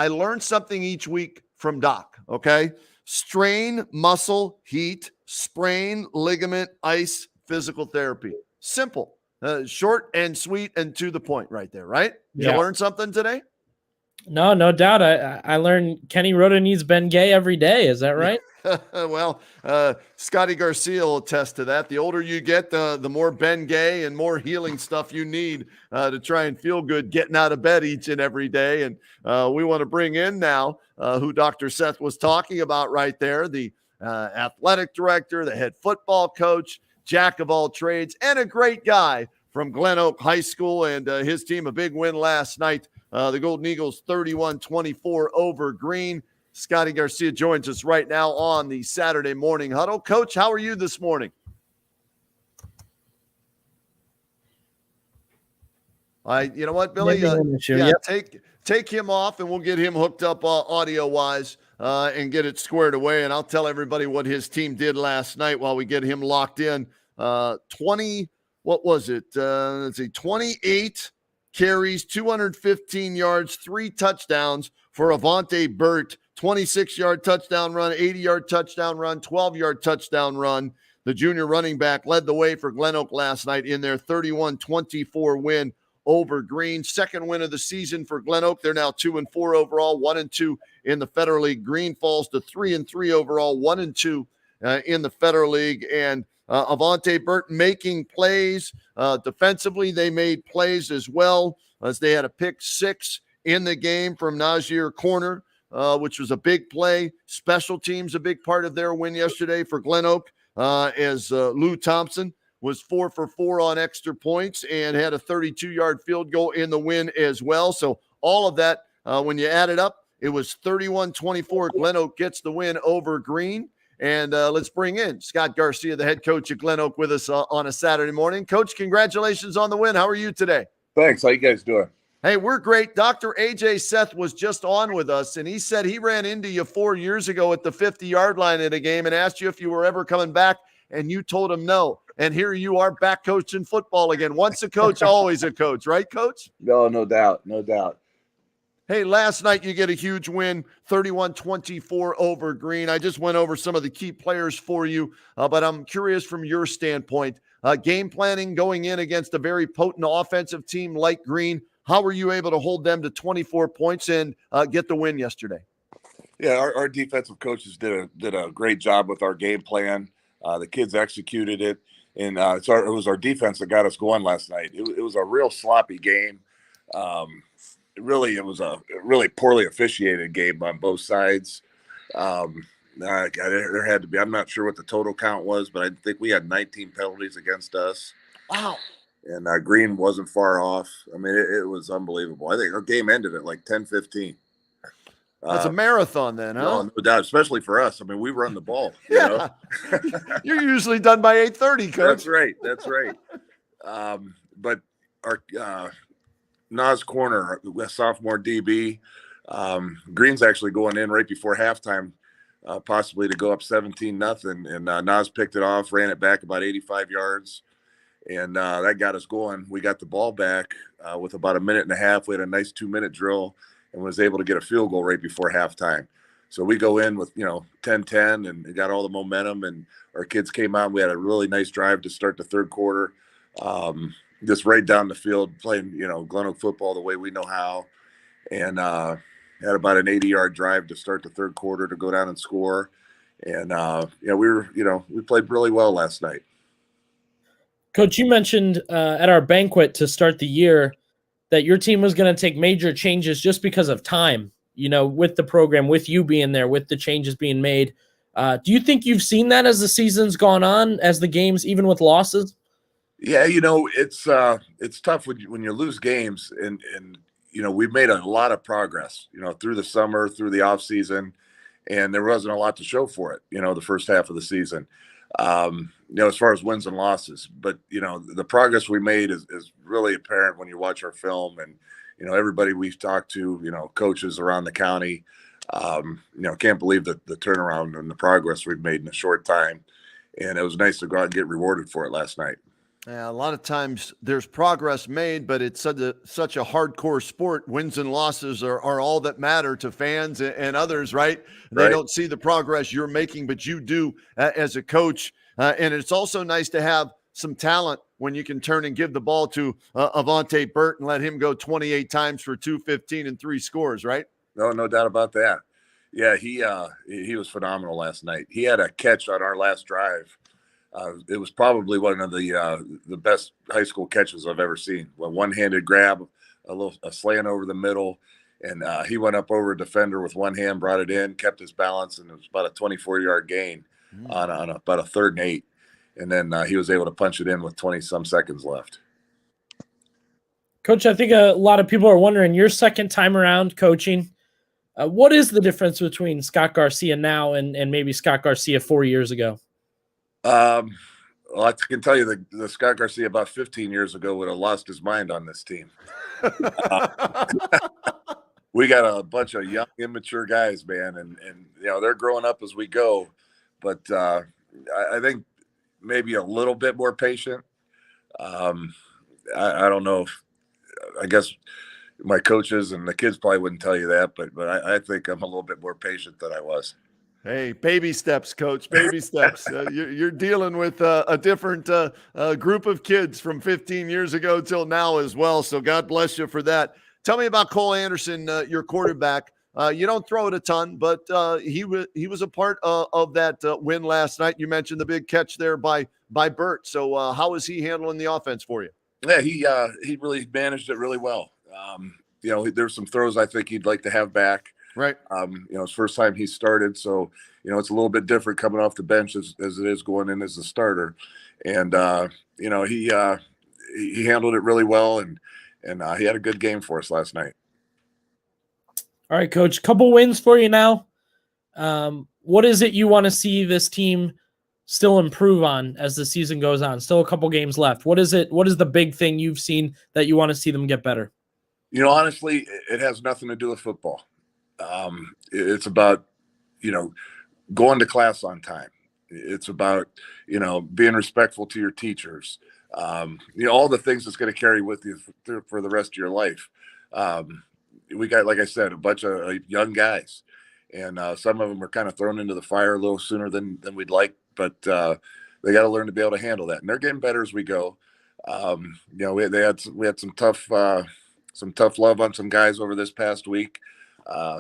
learned something each week from Doc, okay? Strain, muscle, heat, sprain, ligament, ice, physical therapy. Simple, short and sweet and to the point right there, right? Did you learn something today? No doubt. I learned Kenny Rhoda needs Ben Gay every day. Is that right? Well, Scotty Garcia will attest to that. The older you get, the more Ben Gay and more healing stuff you need to try and feel good getting out of bed each and every day. And we want to bring in now who Dr. Seth was talking about right there, the athletic director, the head football coach, jack of all trades, and a great guy from Glen Oak High School, and his team, a big win last night. The Golden Eagles 31-24 over Green. Scotty Garcia joins us right now on the Saturday Morning Huddle. Coach, how are you this morning? You know what, Billy? Take him off, and we'll get him hooked up audio-wise and get it squared away. And I'll tell everybody what his team did last night while we get him locked in. 28 carries, 215 yards, 3 touchdowns for Avante Burt. 26-yard touchdown run, 80-yard touchdown run, 12-yard touchdown run. The junior running back led the way for Glen Oak last night in their 31-24 win over Green. Second win of the season for Glen Oak. They're now 2-4 overall, 1-2 in the Federal League. Green falls to 3-3 overall, 1-2 in the Federal League. And Avante Burt making plays. Defensively, they made plays as well, as they had a pick 6 in the game from Najir Corner, which was a big play. Special teams, a big part of their win yesterday for Glen Oak, as Lou Thompson was 4 for 4 on extra points and had a 32-yard field goal in the win as well. So all of that, when you add it up, it was 31-24. Glen Oak gets the win over Green. And let's bring in Scott Garcia, the head coach at Glen Oak, with us on a Saturday morning. Coach, congratulations on the win. How are you today? Thanks. How you guys doing? Hey, we're great. Dr. AJ Seth was just on with us, and he said he ran into you 4 years ago at the 50-yard line in a game and asked you if you were ever coming back, and you told him no. And here you are back coaching football again. Once a coach, always a coach. Right, Coach? No doubt. No doubt. Hey, last night you get a huge win, 31-24 over Green. I just went over some of the key players for you, but I'm curious from your standpoint, game planning going in against a very potent offensive team like Green. How were you able to hold them to 24 points and get the win yesterday? Yeah, our defensive coaches did a great job with our game plan. The kids executed it, and it was our defense that got us going last night. It was a real sloppy game. It was a really poorly officiated game on both sides. There had to be, I'm not sure what the total count was, but I think we had 19 penalties against us. Wow. and Green wasn't far off. I mean, it was unbelievable. I think our game ended at like 10:15. That's a marathon then, huh? No doubt, especially for us. I mean, we run the ball. Yeah. You're usually done by 8:30, Coach. That's right. But our Nas corner, sophomore DB, Green's actually going in right before halftime, possibly to go up 17-0. And Nas picked it off, ran it back about 85 yards. And that got us going. We got the ball back with about a minute and a half. We had a nice 2-minute drill and was able to get a field goal right before halftime. So we go in with, 10-10 and got all the momentum. And our kids came out. We had a really nice drive to start the third quarter. Just right down the field playing, Glen Oak football the way we know how. And had about an 80-yard drive to start the third quarter to go down and score. And, we played really well last night. Coach, you mentioned at our banquet to start the year that your team was going to take major changes just because of time, with the program, with you being there, with the changes being made. Do you think you've seen that as the season's gone on, as the games, even with losses? Yeah, it's tough when you lose games, and we've made a lot of progress, through the summer, through the off season, and there wasn't a lot to show for it, the first half of the season. As far as wins and losses, but the progress we made is really apparent when you watch our film, and everybody we've talked to, coaches around the county, can't believe the turnaround and the progress we've made in a short time, and it was nice to go out and get rewarded for it last night. Yeah, a lot of times there's progress made, but it's such a hardcore sport. Wins and losses are all that matter to fans and others, right? They don't see the progress you're making, but you do as a coach. And it's also nice to have some talent when you can turn and give the ball to Avante Burt and let him go 28 times for 215 and 3 scores, right? No doubt about that. Yeah, he was phenomenal last night. He had a catch on our last drive. It was probably one of the best high school catches I've ever seen. A one-handed grab, a slant over the middle, and he went up over a defender with one hand, brought it in, kept his balance, and it was about a 24-yard gain on about a 3rd and 8. And then he was able to punch it in with 20-some seconds left. Coach, I think a lot of people are wondering, your second time around coaching, what is the difference between Scott Garcia now and maybe Scott Garcia 4 years ago? Well, I can tell you the Scott Garcia about 15 years ago would have lost his mind on this team. We got a bunch of young, immature guys, man, and they're growing up as we go. But I think maybe a little bit more patient. I don't know I guess my coaches and the kids probably wouldn't tell you that, but I think I'm a little bit more patient than I was. Hey, baby steps, Coach, baby steps. You're dealing with a different group of kids from 15 years ago till now as well. So God bless you for that. Tell me about Cole Anderson, your quarterback. You don't throw it a ton, but he was a part of that win last night. You mentioned the big catch there by Burt. So how is he handling the offense for you? Yeah, he really managed it really well. There's some throws I think he'd like to have back. Right. It's first time he started, so it's a little bit different coming off the bench as it is going in as a starter. And he handled it really well, and he had a good game for us last night. All right, Coach, couple wins for you now. What is it you want to see this team still improve on as the season goes on? Still a couple games left. What is it? What is the big thing you've seen that you want to see them get better? Honestly, it has nothing to do with football. It's about, going to class on time. It's about, being respectful to your teachers. All the things that's going to carry with you for the rest of your life. We got, like I said, a bunch of young guys, and some of them are kind of thrown into the fire a little sooner than we'd like, but they got to learn to be able to handle that. And they're getting better as we go. We had some tough love on some guys over this past week.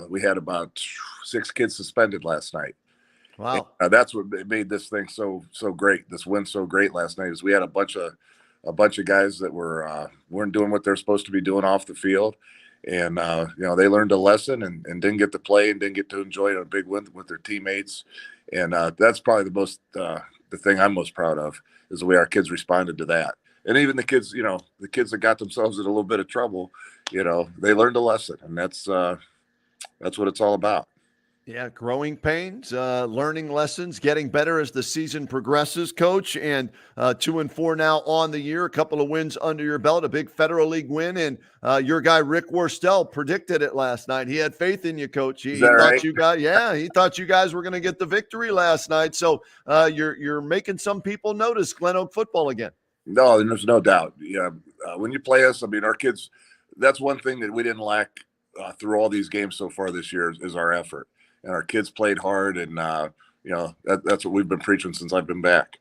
We had about 6 kids suspended last night. Wow. And, that's what made this thing so great. This win so great last night is we had a bunch of guys that weren't doing what they're supposed to be doing off the field. And, they learned a lesson and didn't get to play and didn't get to enjoy a big win with their teammates. And that's probably the thing I'm most proud of is the way our kids responded to that. and even the kids, the kids that got themselves in a little bit of trouble, they learned a lesson, and that's what it's all about. Yeah, growing pains, learning lessons, getting better as the season progresses, Coach. And 2-4 now on the year, a couple of wins under your belt, a big Federal League win. And your guy Rick Worstel predicted it last night. He had faith in you, Coach. He thought right? he thought you guys were going to get the victory last night. So you're making some people notice Glen Oak football again. No, there's no doubt. Yeah, when you play us, I mean, our kids. That's one thing that we didn't lack through all these games so far this year is our effort. And our kids played hard, and that's what we've been preaching since I've been back.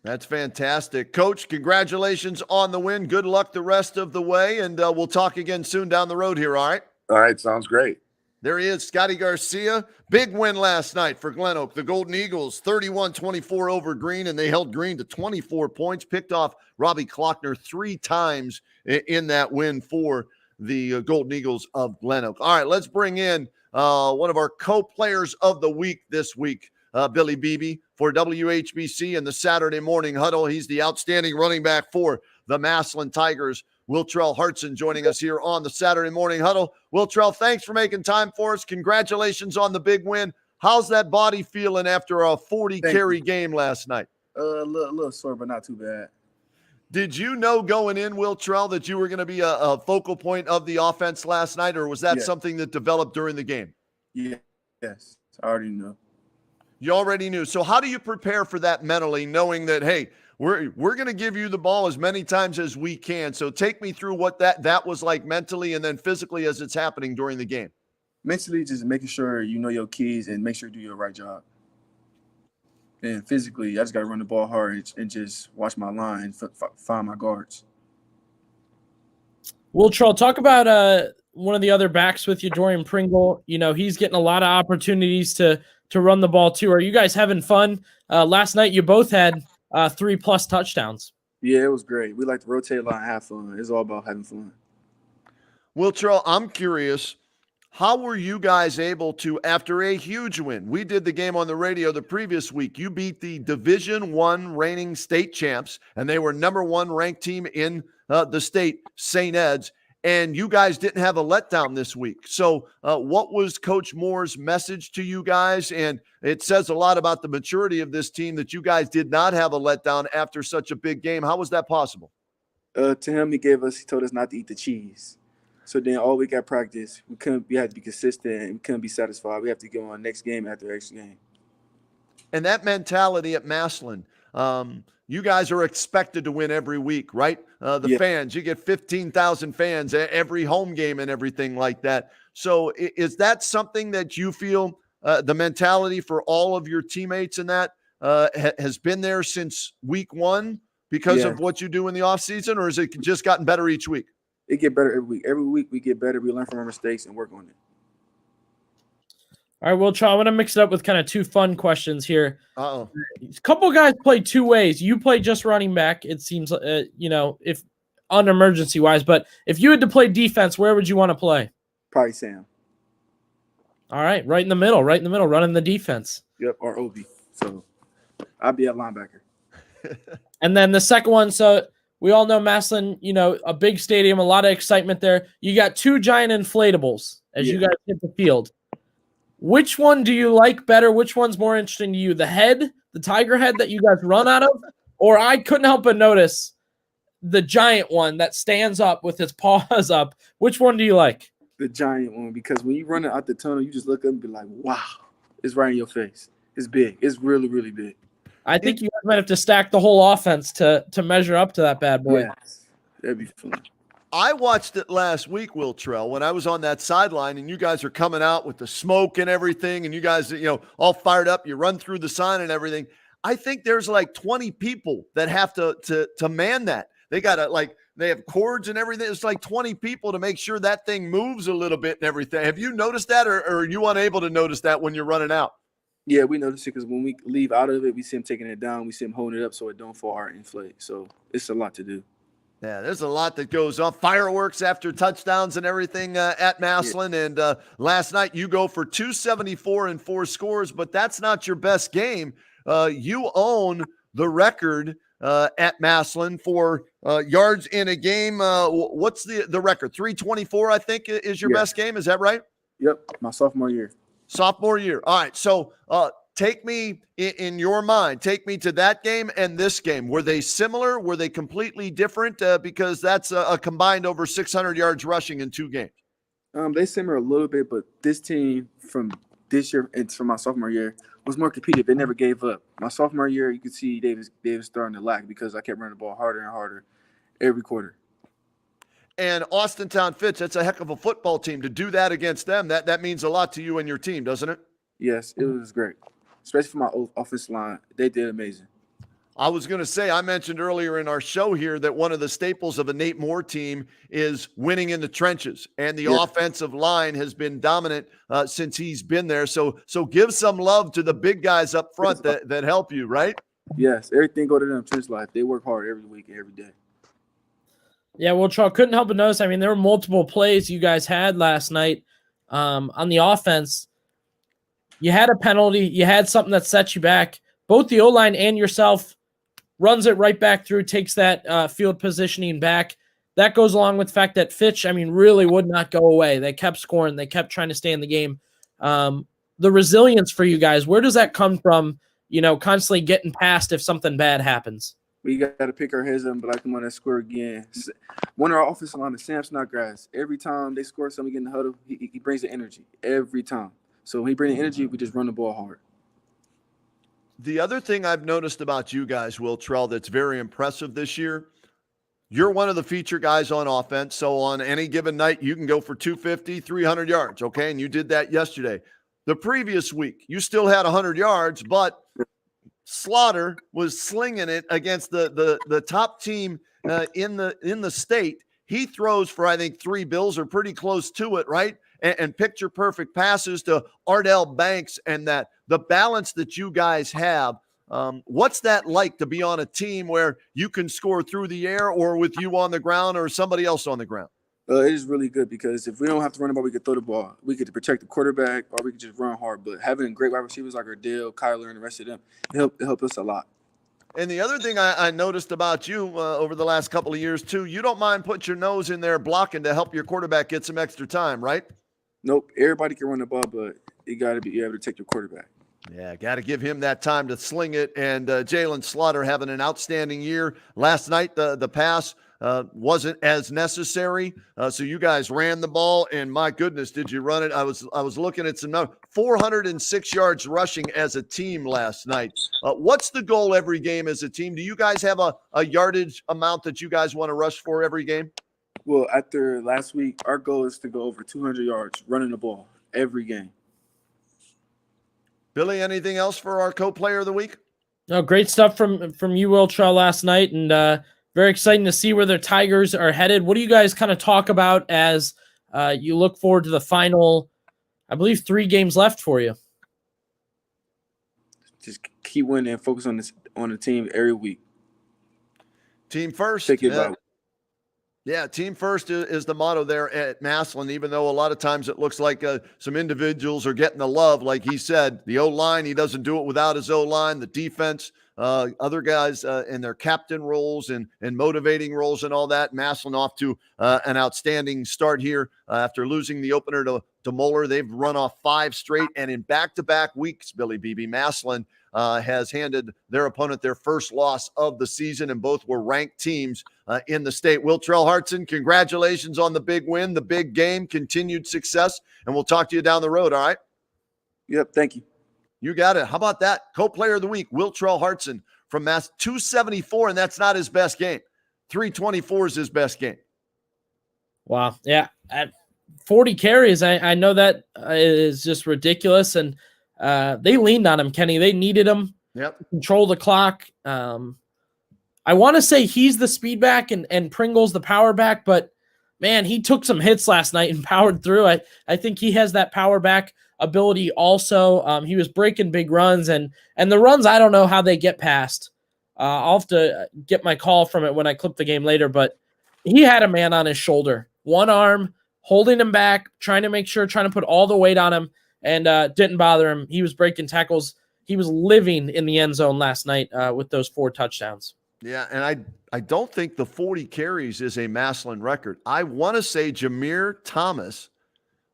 That's fantastic. Coach, congratulations on the win. Good luck the rest of the way, and we'll talk again soon down the road here, all right? All right, sounds great. There he is, Scotty Garcia. Big win last night for Glen Oak. The Golden Eagles, 31-24 over Green, and they held Green to 24 points, picked off Robbie Klockner 3 times in that win for the Golden Eagles of Glen Oak. All right, let's bring in one of our co-players of the week this week, Billy Beebe for WHBC and the Saturday Morning Huddle. He's the outstanding running back for the Massillon Tigers. Wiltrell Hartson joining us here on the Saturday Morning Huddle. Wiltrell, thanks for making time for us. Congratulations on the big win. How's that body feeling after a 40-carry game last night? A little sore, but not too bad. Did you know going in, Wiltrell, that you were going to be a focal point of the offense last night, or was that something that developed during the game? Yeah, yes, I already knew. You already knew. So how do you prepare for that mentally, knowing that, hey, we're going to give you the ball as many times as we can? So take me through what that was like mentally and then physically as it's happening during the game. Mentally, just making sure you know your keys and make sure you do your right job. And physically, I just got to run the ball hard and just watch my line and find my guards. Wiltrell, talk about one of the other backs with you, Dorian Pringle. He's getting a lot of opportunities to run the ball too. Are you guys having fun? Last night, you both had 3+ touchdowns. Yeah, it was great. We like to rotate a lot and have fun. It's all about having fun. Wiltrell, I'm curious. How were you guys able to, after a huge win? We did the game on the radio the previous week. You beat the Division I reigning state champs, and they were number 1 ranked team in the state, St. Ed's, and you guys didn't have a letdown this week. So what was Coach Moore's message to you guys? And it says a lot about the maturity of this team that you guys did not have a letdown after such a big game. How was that possible? To him, he told us not to eat the cheese. So then all week at practice, we had to be consistent and we couldn't be satisfied. We have to go on next game after next game. And that mentality at Massillon, you guys are expected to win every week, right? Fans, you get 15,000 fans every home game and everything like that. So is that something that you feel the mentality for all of your teammates in that has been there since week 1 because of what you do in the offseason, or has it just gotten better each week? It get better every week. Every week we get better. We learn from our mistakes and work on it. All right, Wiltrell, I'm going to mix it up with kind of 2 fun questions here. Uh-oh. A couple of guys play 2 ways. You play just running back, it seems, if on emergency-wise. But if you had to play defense, where would you want to play? Probably Sam. All right, right in the middle, running the defense. Yep, or Obi. So I'll be a linebacker. And then the second one, so we all know Massillon, a big stadium, a lot of excitement there. You got 2 giant inflatables as you guys hit the field. Which one do you like better? Which one's more interesting to you? The tiger head that you guys run out of? Or I couldn't help but notice the giant one that stands up with its paws up. Which one do you like? The giant one, because when you run it out the tunnel, you just look up and be like, wow, it's right in your face. It's big. It's really, really big. I think you guys might have to stack the whole offense to measure up to that bad boy. Yes, that'd be fun. I watched it last week, Wiltrell, when I was on that sideline, and you guys are coming out with the smoke and everything, and you guys, all fired up. You run through the sign and everything. I think there's like 20 people that have to man that. They got to they have cords and everything. It's like 20 people to make sure that thing moves a little bit and everything. Have you noticed that, or are you unable to notice that when you're running out? Yeah, we notice it because when we leave out of it, we see him taking it down. We see him holding it up so it don't fall or inflate. So it's a lot to do. Yeah, there's a lot that goes on. Fireworks after touchdowns and everything at Massillon. Yeah. And last night you go for 274 and 4 scores, but that's not your best game. You own the record at Massillon for yards in a game. What's the record? 324, I think, is your best game. Is that right? Yep, my sophomore year. Sophomore year. All right. So take me in your mind, take me to that game and this game. Were they similar? Were they completely different? Because that's a combined over 600 yards rushing in 2 games. They similar a little bit, but this team from this year and from my sophomore year was more competitive. They never gave up. My sophomore year, you could see Davis starting to lack because I kept running the ball harder and harder every quarter. And Austintown Fitch, that's a heck of a football team. To do that against them, that means a lot to you and your team, doesn't it? Yes, it was great, especially for my offensive line. They did amazing. I was going to say, I mentioned earlier in our show here that one of the staples of a Nate Moore team is winning in the trenches, and the offensive line has been dominant since he's been there. So give some love to the big guys up front that help you, right? Yes, everything go to them trench life. They work hard every week, every day. Yeah, well, Charles, couldn't help but notice. I mean, there were multiple plays you guys had last night on the offense. You had a penalty. You had something that set you back. Both the O-line and yourself runs it right back through, takes that field positioning back. That goes along with the fact that Fitch, I mean, really would not go away. They kept scoring. They kept trying to stay in the game. The resilience for you guys, where does that come from, constantly getting past if something bad happens? We got to pick our heads up and be like, come on, let's score again. One of our offensive line is Sam Snodgrass. Every time they score something in the huddle, he brings the energy every time. So when he brings the energy, we just run the ball hard. The other thing I've noticed about you guys, Will Trell, that's very impressive this year, you're one of the feature guys on offense. So on any given night, you can go for 250, 300 yards, okay? And you did that yesterday. The previous week, you still had 100 yards, but Slaughter was slinging it against the top team in the state. He throws for, I think, 3 bills or pretty close to it, right? And picture perfect passes to Ardell Banks, and that the balance that you guys have. What's that like to be on a team where you can score through the air or with you on the ground or somebody else on the ground? It is really good because if we don't have to run the ball, we could throw the ball. We could protect the quarterback or we could just run hard. But having great wide receivers like Ardell, Kyler, and the rest of them, it helped us a lot. And the other thing I noticed about you over the last couple of years, too, you don't mind putting your nose in there blocking to help your quarterback get some extra time, right? Nope. Everybody can run the ball, but you got to be able to take your quarterback. Yeah, got to give him that time to sling it. And Jalen Slaughter having an outstanding year. Last night, the pass wasn't as necessary. So you guys ran the ball, and my goodness, did you run it? I was looking at some numbers. 406 yards rushing as a team last night. What's the goal every game as a team? Do you guys have a yardage amount that you guys want to rush for every game? Well, after last week, our goal is to go over 200 yards running the ball every game. Billy, anything else for our co-player of the week? No, great stuff from you, Will Trell, last night, and very exciting to see where the Tigers are headed. What do you guys kind of talk about as you look forward to the final, I believe, 3 games left for you? Just keep winning and focus on the team every week. Team first. Take it back. Yeah, team first is the motto there at Massillon, even though a lot of times it looks like some individuals are getting the love. Like he said, the O-line, he doesn't do it without his O-line. The defense, other guys in their captain roles and motivating roles and all that. Massillon off to an outstanding start here after losing the opener to Moeller. They've run off 5 straight, and in back-to-back weeks, Billy Beebe, Massillon has handed their opponent their first loss of the season, and both were ranked teams in the state. Will Trell Hartson, congratulations on the big win, the big game, continued success, and we'll talk to you down the road, all right? Yep, thank you. You got it. How about that? Co-player of the week, Will Trell Hartson from Mass, 274, and that's not his best game. 324 is his best game. Wow. Yeah. At 40 carries, I know that is just ridiculous, and they leaned on him, Kenny. They needed him. Yep. Control the clock. I want to say he's the speed back and Pringle's the power back, but man, he took some hits last night and powered through. I think he has that power back ability also. He was breaking big runs, and the runs, I don't know how they get past. I'll have to get my call from it when I clip the game later, but he had a man on his shoulder, one arm, holding him back, trying to put all the weight on him, and didn't bother him. He was breaking tackles. He was living in the end zone last night with those 4 touchdowns. Yeah, and I don't think the 40 carries is a Massillon record. I want to say Jameer Thomas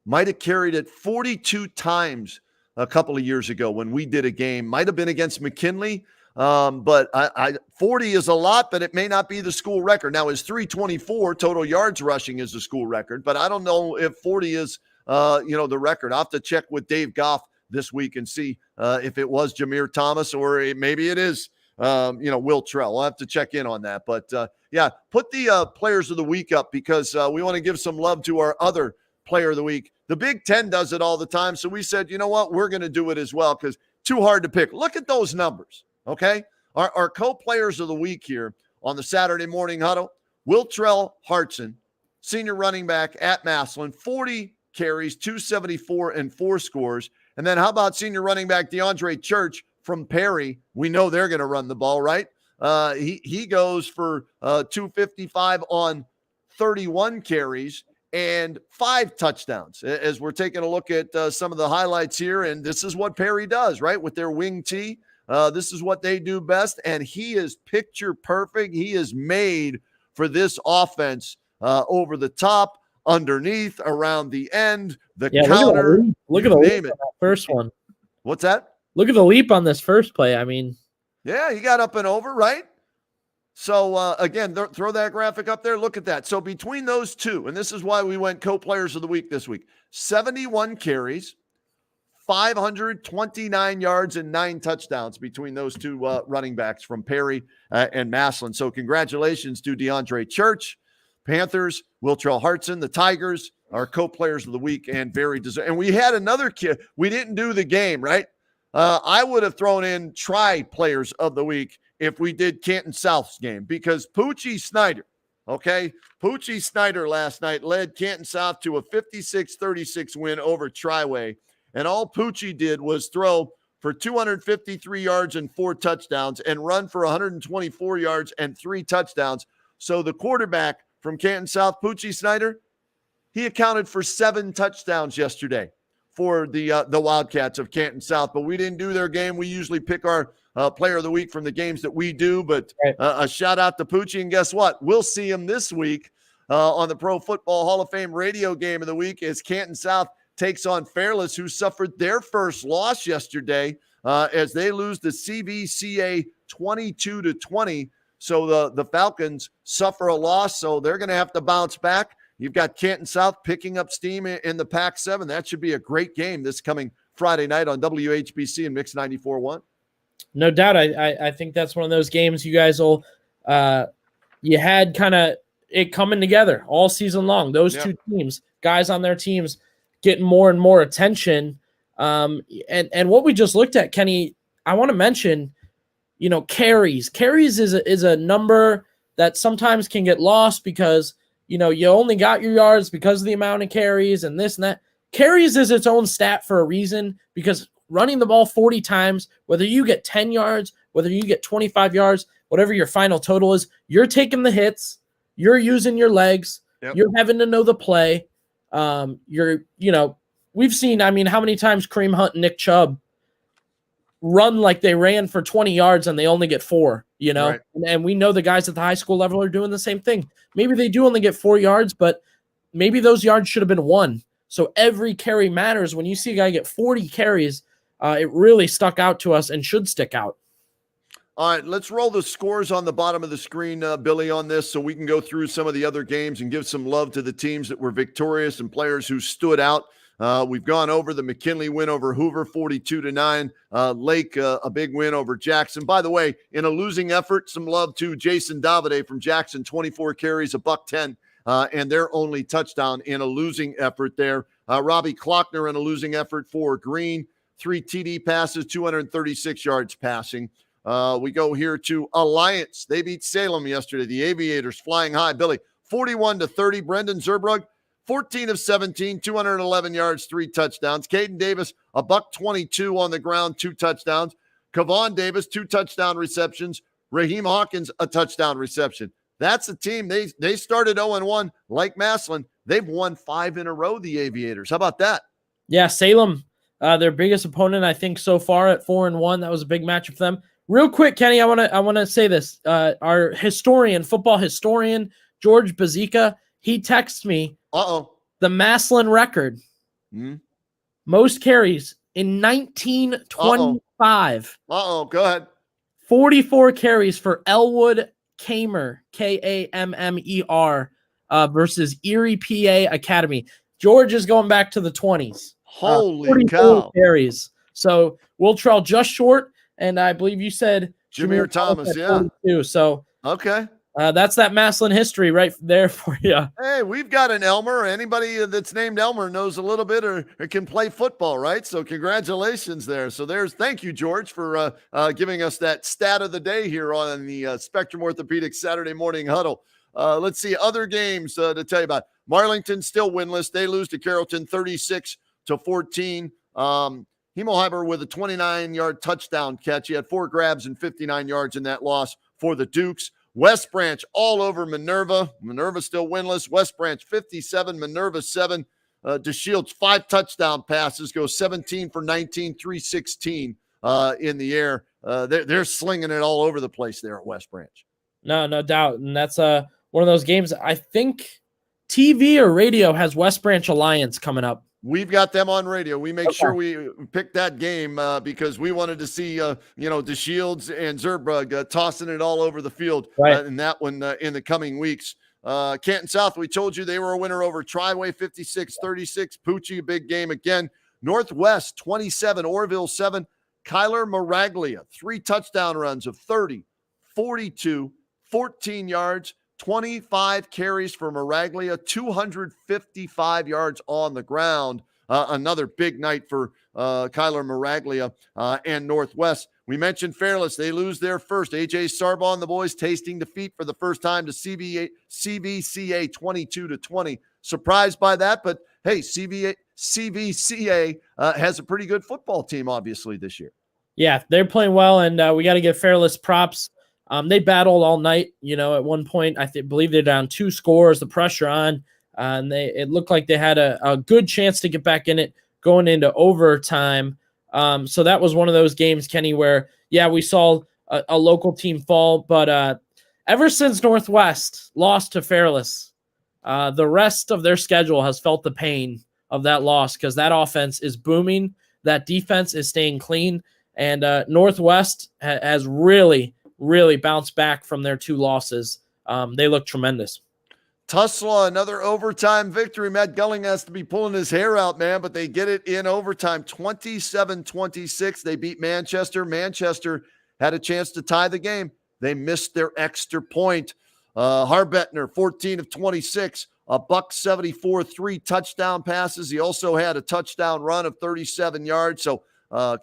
might have carried it 42 times a couple of years ago when we did a game. Might have been against McKinley, but 40 is a lot, but it may not be the school record. Now, his 324 total yards rushing is the school record, but I don't know if 40 is the record. I'll have to check with Dave Goff this week and see if it was Jameer Thomas or maybe it is Will Trell. We'll have to check in on that. But yeah, put the players of the week up because we want to give some love to our other player of the week. The Big Ten does it all the time. So we said, you know what? We're going to do it as well because too hard to pick. Look at those numbers. Okay. Our co-players of the week here on the Saturday morning huddle, Will Trell Hartson, senior running back at Massillon, 40 carries, 274 and 4 scores. And then how about senior running back DeAndre Church from Perry? We know they're going to run the ball, right? He goes for 255 on 31 carries and 5 touchdowns as we're taking a look at some of the highlights here. And this is what Perry does, right? With their wing tee. This is what they do best. And he is picture perfect. He is made for this offense over the top, underneath, around the end, the counter. Look at the leap on that first one. What's that? Look at the leap on this first play. I mean, yeah, he got up and over, right? So, again, throw that graphic up there. Look at that. So between those two, and this is why we went co-players of the week this week, 71 carries, 529 yards, and 9 touchdowns between those two running backs from Perry and Massillon. So congratulations to DeAndre Church, Panthers, Will Trell Hartson, the Tigers, our co-players of the week, and very deserved. And we had another kid. We didn't do the game, right? I would have thrown in players of the week if we did Canton South's game because Poochie Snyder, okay? Poochie Snyder last night led Canton South to a 56-36 win over Triway. And all Poochie did was throw for 253 yards and 4 touchdowns and run for 124 yards and 3 touchdowns. So the quarterback from Canton South, Poochie Snyder, he accounted for 7 touchdowns yesterday for the Wildcats of Canton South. But we didn't do their game. We usually pick our player of the week from the games that we do. But a shout out to Poochie. And guess what? We'll see him this week on the Pro Football Hall of Fame radio game of the week as Canton South takes on Fairless, who suffered their first loss yesterday as they lose the CVCA 22-20. So the Falcons suffer a loss, so they're going to have to bounce back. You've got Canton South picking up steam in the Pac-7. That should be a great game this coming Friday night on WHBC and Mix 94.1. No doubt. I think that's one of those games you guys will you had kind of it coming together all season long. Those two teams, guys on their teams, getting more and more attention. And what we just looked at, Kenny, I want to mention, carries. Carries is a number that sometimes can get lost because, you only got your yards because of the amount of carries and this and that. Carries is its own stat for a reason because running the ball 40 times, whether you get 10 yards, whether you get 25 yards, whatever your final total is, you're taking the hits, you're using your legs, you're having to know the play. We've seen, how many times Kareem Hunt and Nick Chubb run like they ran for 20 yards and they only get 4, right. And we know the guys at the high school level are doing the same thing. Maybe they do only get 4 yards, but maybe those yards should have been 1. So every carry matters. When you see a guy get 40 carries, it really stuck out to us and should stick out. All right, let's roll the scores on the bottom of the screen, Billy, on this so we can go through some of the other games and give some love to the teams that were victorious and players who stood out. We've gone over the McKinley win over Hoover, 42-9. Lake, a big win over Jackson. By the way, in a losing effort, some love to Jason Davide from Jackson, 24 carries, $110, and their only touchdown in a losing effort there. Robbie Klockner in a losing effort for Green, 3 TD passes, 236 yards passing. We go here to Alliance. They beat Salem yesterday. The Aviators flying high. Billy, 41-30. Brendan Zerbrug, 14 of 17, 211 yards, 3 touchdowns. Caden Davis, $122 on the ground, 2 touchdowns. Kavon Davis, 2 touchdown receptions. Raheem Hawkins, a touchdown reception. That's the team. They started 0-1 like Massillon. They've won 5 in a row, the Aviators. How about that? Yeah, Salem, their biggest opponent, I think, so far at 4-1. That was a big matchup for them. Real quick, Kenny, I want to say this. Our football historian, George Bazika, he texted me the Maslin record. Mm-hmm. Most carries in 1925. Go ahead. 44 carries for Elwood Kamer, Kammer, versus Erie, PA Academy. George is going back to the 20s. Holy cow. Carries. So Will Trell just short, and I believe you said Jameer Thomas, yeah. 42. So okay. That's that Maslin history right there for you. Hey, we've got an Elmer. Anybody that's named Elmer knows a little bit or can play football, right? So congratulations there. So thank you, George, for giving us that stat of the day here on the Spectrum Orthopedics Saturday Morning Huddle. Let's see other games to tell you about. Marlington still winless. They lose to Carrollton 36-14. Hemelheimer with a 29-yard touchdown catch. He had 4 grabs and 59 yards in that loss for the Dukes. West Branch all over Minerva. Minerva still winless. West Branch 57, Minerva 7. DeShields 5 touchdown passes, goes 17 for 19, 316 in the air. They're slinging it all over the place there at West Branch. No doubt. And that's one of those games. I think TV or radio has West Branch Alliance coming up. We've got them on radio. We make sure we pick that game because we wanted to see, DeShields and Zerbrug tossing it all over the field in that one in the coming weeks. Canton South, we told you they were a winner over Triway 56-36. Poochie, big game again. Northwest 27, Orville 7. Kyler Maraglia, 3 touchdown runs of 30, 42, 14 yards. 25 carries for Maraglia, 255 yards on the ground. Another big night for Kyler Maraglia and Northwest. We mentioned Fairless. They lose their first. A.J. Sarbaugh and the boys tasting defeat for the first time to CVCA 22-20. Surprised by that, but hey, CVCA has a pretty good football team, obviously, this year. Yeah, they're playing well, and we got to give Fairless props. They battled all night. At one point, believe they're down 2 scores, the pressure on, and it looked like they had a good chance to get back in it going into overtime. So that was one of those games, Kenny, where, we saw a local team fall, but ever since Northwest lost to Fairless, the rest of their schedule has felt the pain of that loss because that offense is booming, that defense is staying clean, and Northwest has really bounced back from their 2 losses. They look tremendous. Tuslaw, another overtime victory. Matt Gulling has to be pulling his hair out, man, but they get it in overtime, 27-26. They beat Manchester. Manchester had a chance to tie the game. They missed their extra point. Harbetner, 14 of 26, $174, 3 touchdown passes. He also had a touchdown run of 37 yards. So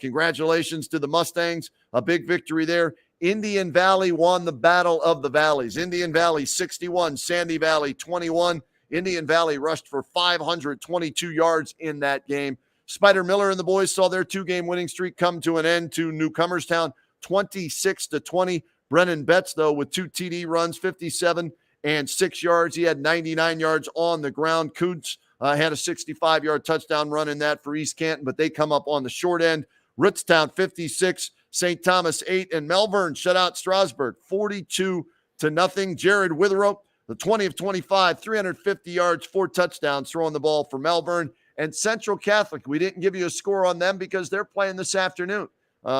congratulations to the Mustangs. A big victory there. Indian Valley won the Battle of the Valleys. Indian Valley 61, Sandy Valley 21. Indian Valley rushed for 522 yards in that game. Spider Miller and the boys saw their 2-game winning streak come to an end to Newcomerstown 26-20. Brennan Betts, though, with 2 TD runs, 57 and 6 yards. He had 99 yards on the ground. Kuntz had a 65-yard touchdown run in that for East Canton, but they come up on the short end. Ritztown 56, St. Thomas 8, and Melbourne shut out Strasburg 42-0. Jared Witherow, the 20 of 25, 350 yards, 4 touchdowns throwing the ball for Melbourne. And Central Catholic, we didn't give you a score on them because they're playing this afternoon.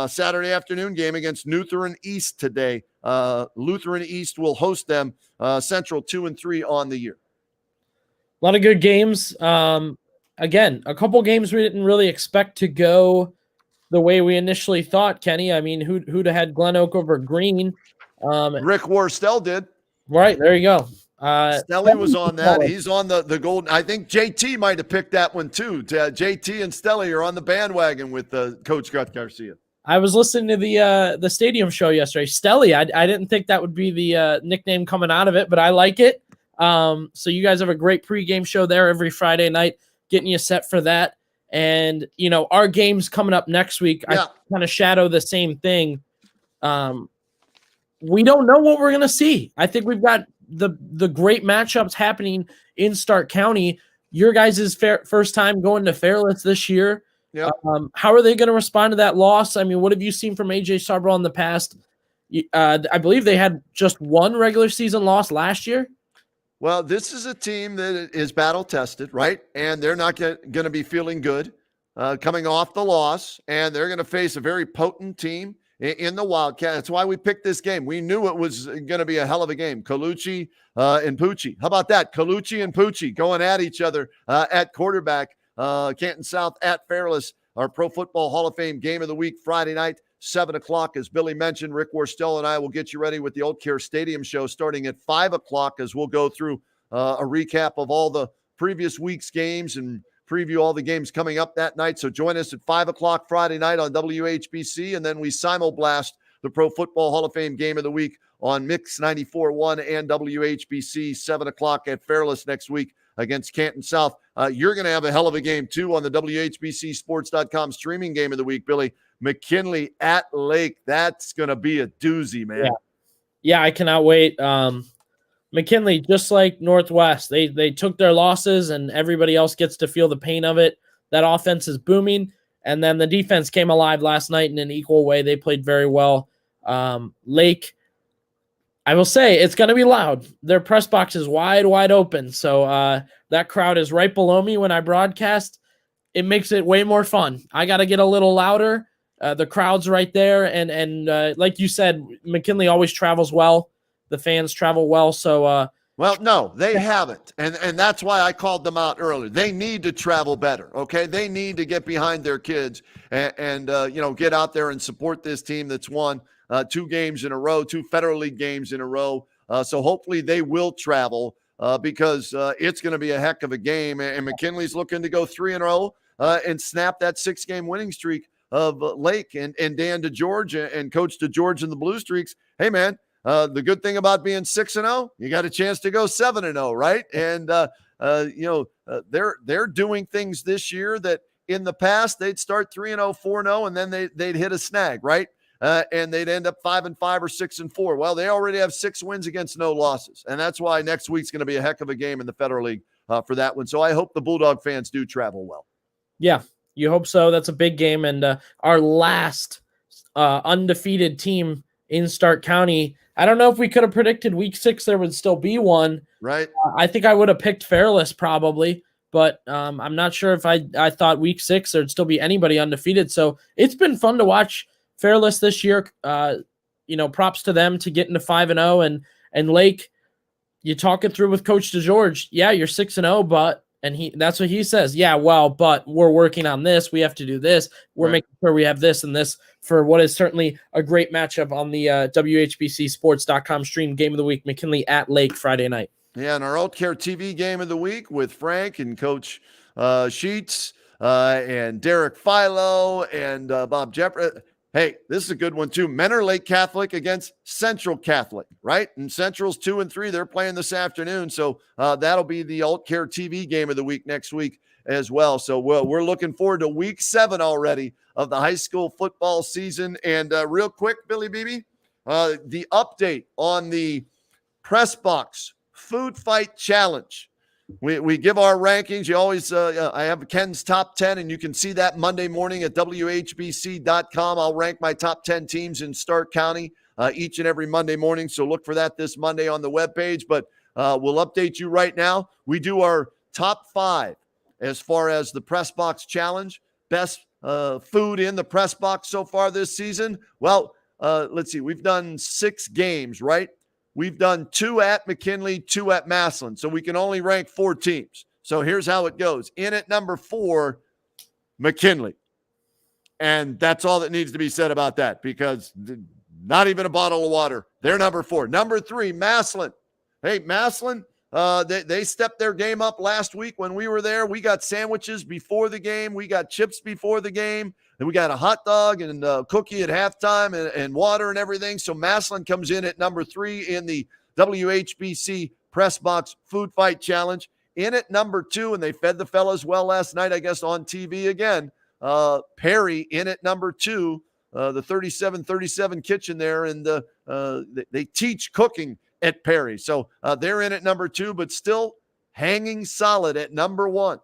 Saturday afternoon game against Lutheran East today. Lutheran East will host them. Central 2-3 on the year. A lot of good games. Again, a couple games we didn't really expect to go the way we initially thought, Kenny. I mean, who'd have had Glen Oak over Green? Rick Worstell did. Right, there you go. Stelly was on that. He's on the golden. I think JT might have picked that one too. JT and Stelly are on the bandwagon with Coach Garcia. I was listening to the stadium show yesterday. Stelly, I didn't think that would be the nickname coming out of it, but I like it. So you guys have a great pregame show there every Friday night, getting you set for that. And, our game's coming up next week. Yeah. I kind of shadow the same thing. We don't know what we're going to see. I think we've got the great matchups happening in Stark County. Your guys' first time going to Fairless this year. Yep. How are they going to respond to that loss? I mean, what have you seen from AJ Sarbrall in the past? I believe they had just one regular season loss last year. Well, this is a team that is battle tested, right? And they're not going to be feeling good coming off the loss, and they're going to face a very potent team in the Wildcat. That's why we picked this game. We knew it was going to be a hell of a game. Colucci and Pucci. How about that? Colucci and Pucci going at each other at quarterback. Canton South at Fairless, our Pro Football Hall of Fame game of the week, Friday night, 7 o'clock. As Billy mentioned, Rick Worstell and I will get you ready with the Old Care Stadium show starting at 5 o'clock as we'll go through a recap of all the previous week's games and preview all the games coming up that night. So join us at 5 o'clock Friday night on WHBC, and then we simulblast the Pro Football Hall of Fame game of the week on Mix 94.1 and WHBC, 7 o'clock at Fairless next week against Canton South. You're going to have a hell of a game, too, on the WHBCSports.com streaming game of the week, Billy. McKinley at Lake. That's going to be a doozy, man. Yeah, I cannot wait. McKinley, just like Northwest, they took their losses, and everybody else gets to feel the pain of it. That offense is booming, and then the defense came alive last night in an equal way. They played very well. Lake, I will say, it's going to be loud. Their press box is wide open, so that crowd is right below me when I broadcast. It makes it way more fun. I got to get a little louder. The crowd's right there, and like you said, McKinley always travels well. The fans travel well, so well, no, they haven't, and that's why I called them out earlier. They need to travel better, okay? They need to get behind their kids and get out there and support this team that's won 2 games in a row, 2 Federal League games in a row. So hopefully they will travel because it's going to be a heck of a game, and McKinley's looking to go 3-0 and snap that 6-game winning streak of Lake and Dan DeGeorge and Coach DeGeorge and the Blue Streaks. Hey, man. The good thing about being 6-0, you got a chance to go 7-0, right? And they're doing things this year that in the past they'd start 3-0, 4-0, and then they'd hit a snag, right? And they'd end up 5-5 or 6-4. Well, they already have 6 wins against no losses, and that's why next week's going to be a heck of a game in the Federal League for that one. So I hope the Bulldog fans do travel well. Yeah, you hope so. That's a big game, and our last undefeated team in Stark County. I don't know if we could have predicted week 6 there would still be one. Right. I think I would have picked Fairless probably, but I'm not sure if I thought week 6 there'd still be anybody undefeated. So it's been fun to watch Fairless this year. Props to them to get into 5-0 and Lake, you talk it through with Coach DeGeorge. Yeah, you're 6-0, that's what he says. Yeah, well, but we're working on this. We have to do this. We're making sure we have this and this for what is certainly a great matchup on the WHBCSports.com stream game of the week, McKinley at Lake Friday night. Yeah, and our Alt Care TV game of the week with Frank and Coach Sheets and Derek Philo and Bob Jeffrey. Hey, this is a good one too. Menor Lake Catholic against Central Catholic, right? And Central's 2-3. They're playing this afternoon. So that'll be the Alt Care TV game of the week next week as well. So we're looking forward to week 7 already of the high school football season. And real quick, Billy Beebe, the update on the Press Box Food Fight Challenge. We give our rankings. You always, I have Ken's top 10, and you can see that Monday morning at WHBC.com. I'll rank my top 10 teams in Stark County each and every Monday morning. So look for that this Monday on the webpage. But we'll update you right now. We do our top 5 as far as the Press Box Challenge. Best food in the Press Box so far this season. Well, let's see. We've done 6 games, right? We've done 2 at McKinley, 2 at Massillon. So we can only rank 4 teams. So here's how it goes. In at number 4, McKinley. And that's all that needs to be said about that because not even a bottle of water. They're number 4. Number 3, Massillon. Hey, Massillon, they stepped their game up last week when we were there. We got sandwiches before the game. We got chips before the game. And we got a hot dog and a cookie at halftime and water and everything. So Massillon comes in at number 3 in the WHBC Press Box Food Fight Challenge. In at number 2, and they fed the fellas well last night, I guess, on TV again. Perry in at number 2, the 3737 kitchen there. And they teach cooking at Perry. So they're in at number 2, but still hanging solid at number 1.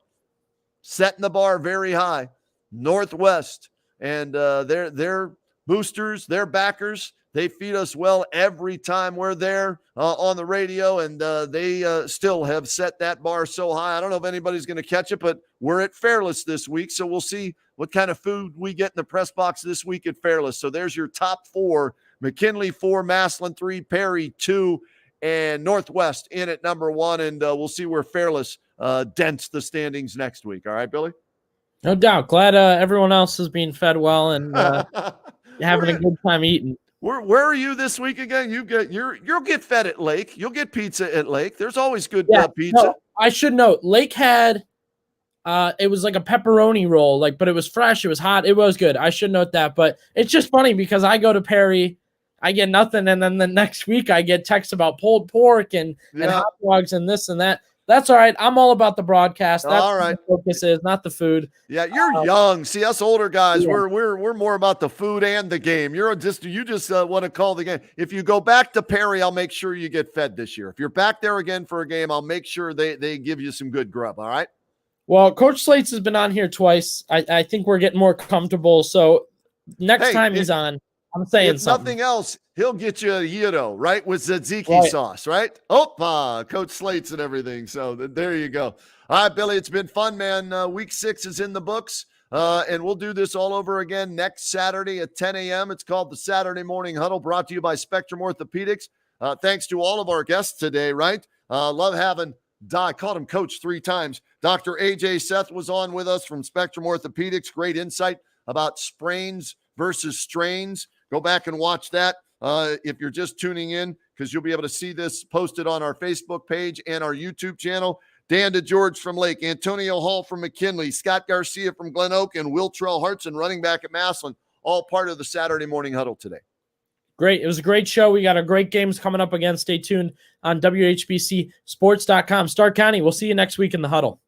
Setting the bar very high. Northwest, and their boosters, their backers, they feed us well every time we're there on the radio, and they still have set that bar so high. I don't know if anybody's going to catch it, but we're at Fairless this week, so we'll see what kind of food we get in the press box this week at Fairless. So there's your top 4: McKinley 4, Massillon 3, Perry 2, and Northwest in at number 1, and we'll see where Fairless dents the standings next week. All right, Billy? No doubt. Glad everyone else is being fed well and having a good time eating. Where are you this week again? You'll get fed at Lake. You'll get pizza at Lake. There's always good pizza. No, I should note, Lake had it was like a pepperoni roll, but it was fresh, it was hot, it was good. I should note that. But it's just funny because I go to Perry, I get nothing, and then the next week I get texts about pulled pork and hot dogs and this and that. That's all right. I'm all about the broadcast. That's all right. What the focus is, not the food. Yeah, you're young. See, us older guys, we're more about the food and the game. You just want to call the game. If you go back to Perry, I'll make sure you get fed this year. If you're back there again for a game, I'll make sure they give you some good grub. All right. Well, Coach Slates has been on here twice. I think we're getting more comfortable. So next time he's on, I'm saying something. Nothing else, he'll get you a gyro, right, with tzatziki sauce, right? Coach Slates and everything. So there you go. All right, Billy, it's been fun, man. Week 6 is in the books, and we'll do this all over again next Saturday at 10 a.m. It's called the Saturday Morning Huddle, brought to you by Spectrum Orthopedics. Thanks to all of our guests today, right? Love having I called him Coach 3 times. Dr. A.J. Seth was on with us from Spectrum Orthopedics. Great insight about sprains versus strains. Go back and watch that if you're just tuning in, because you'll be able to see this posted on our Facebook page and our YouTube channel. Dan DeGeorge from Lake, Antonio Hall from McKinley, Scott Garcia from Glen Oak, and Will Trell Hartson, running back at Massillon, all part of the Saturday Morning Huddle today. Great. It was a great show. We got our great games coming up again. Stay tuned on WHBCSports.com. Stark County, we'll see you next week in the Huddle.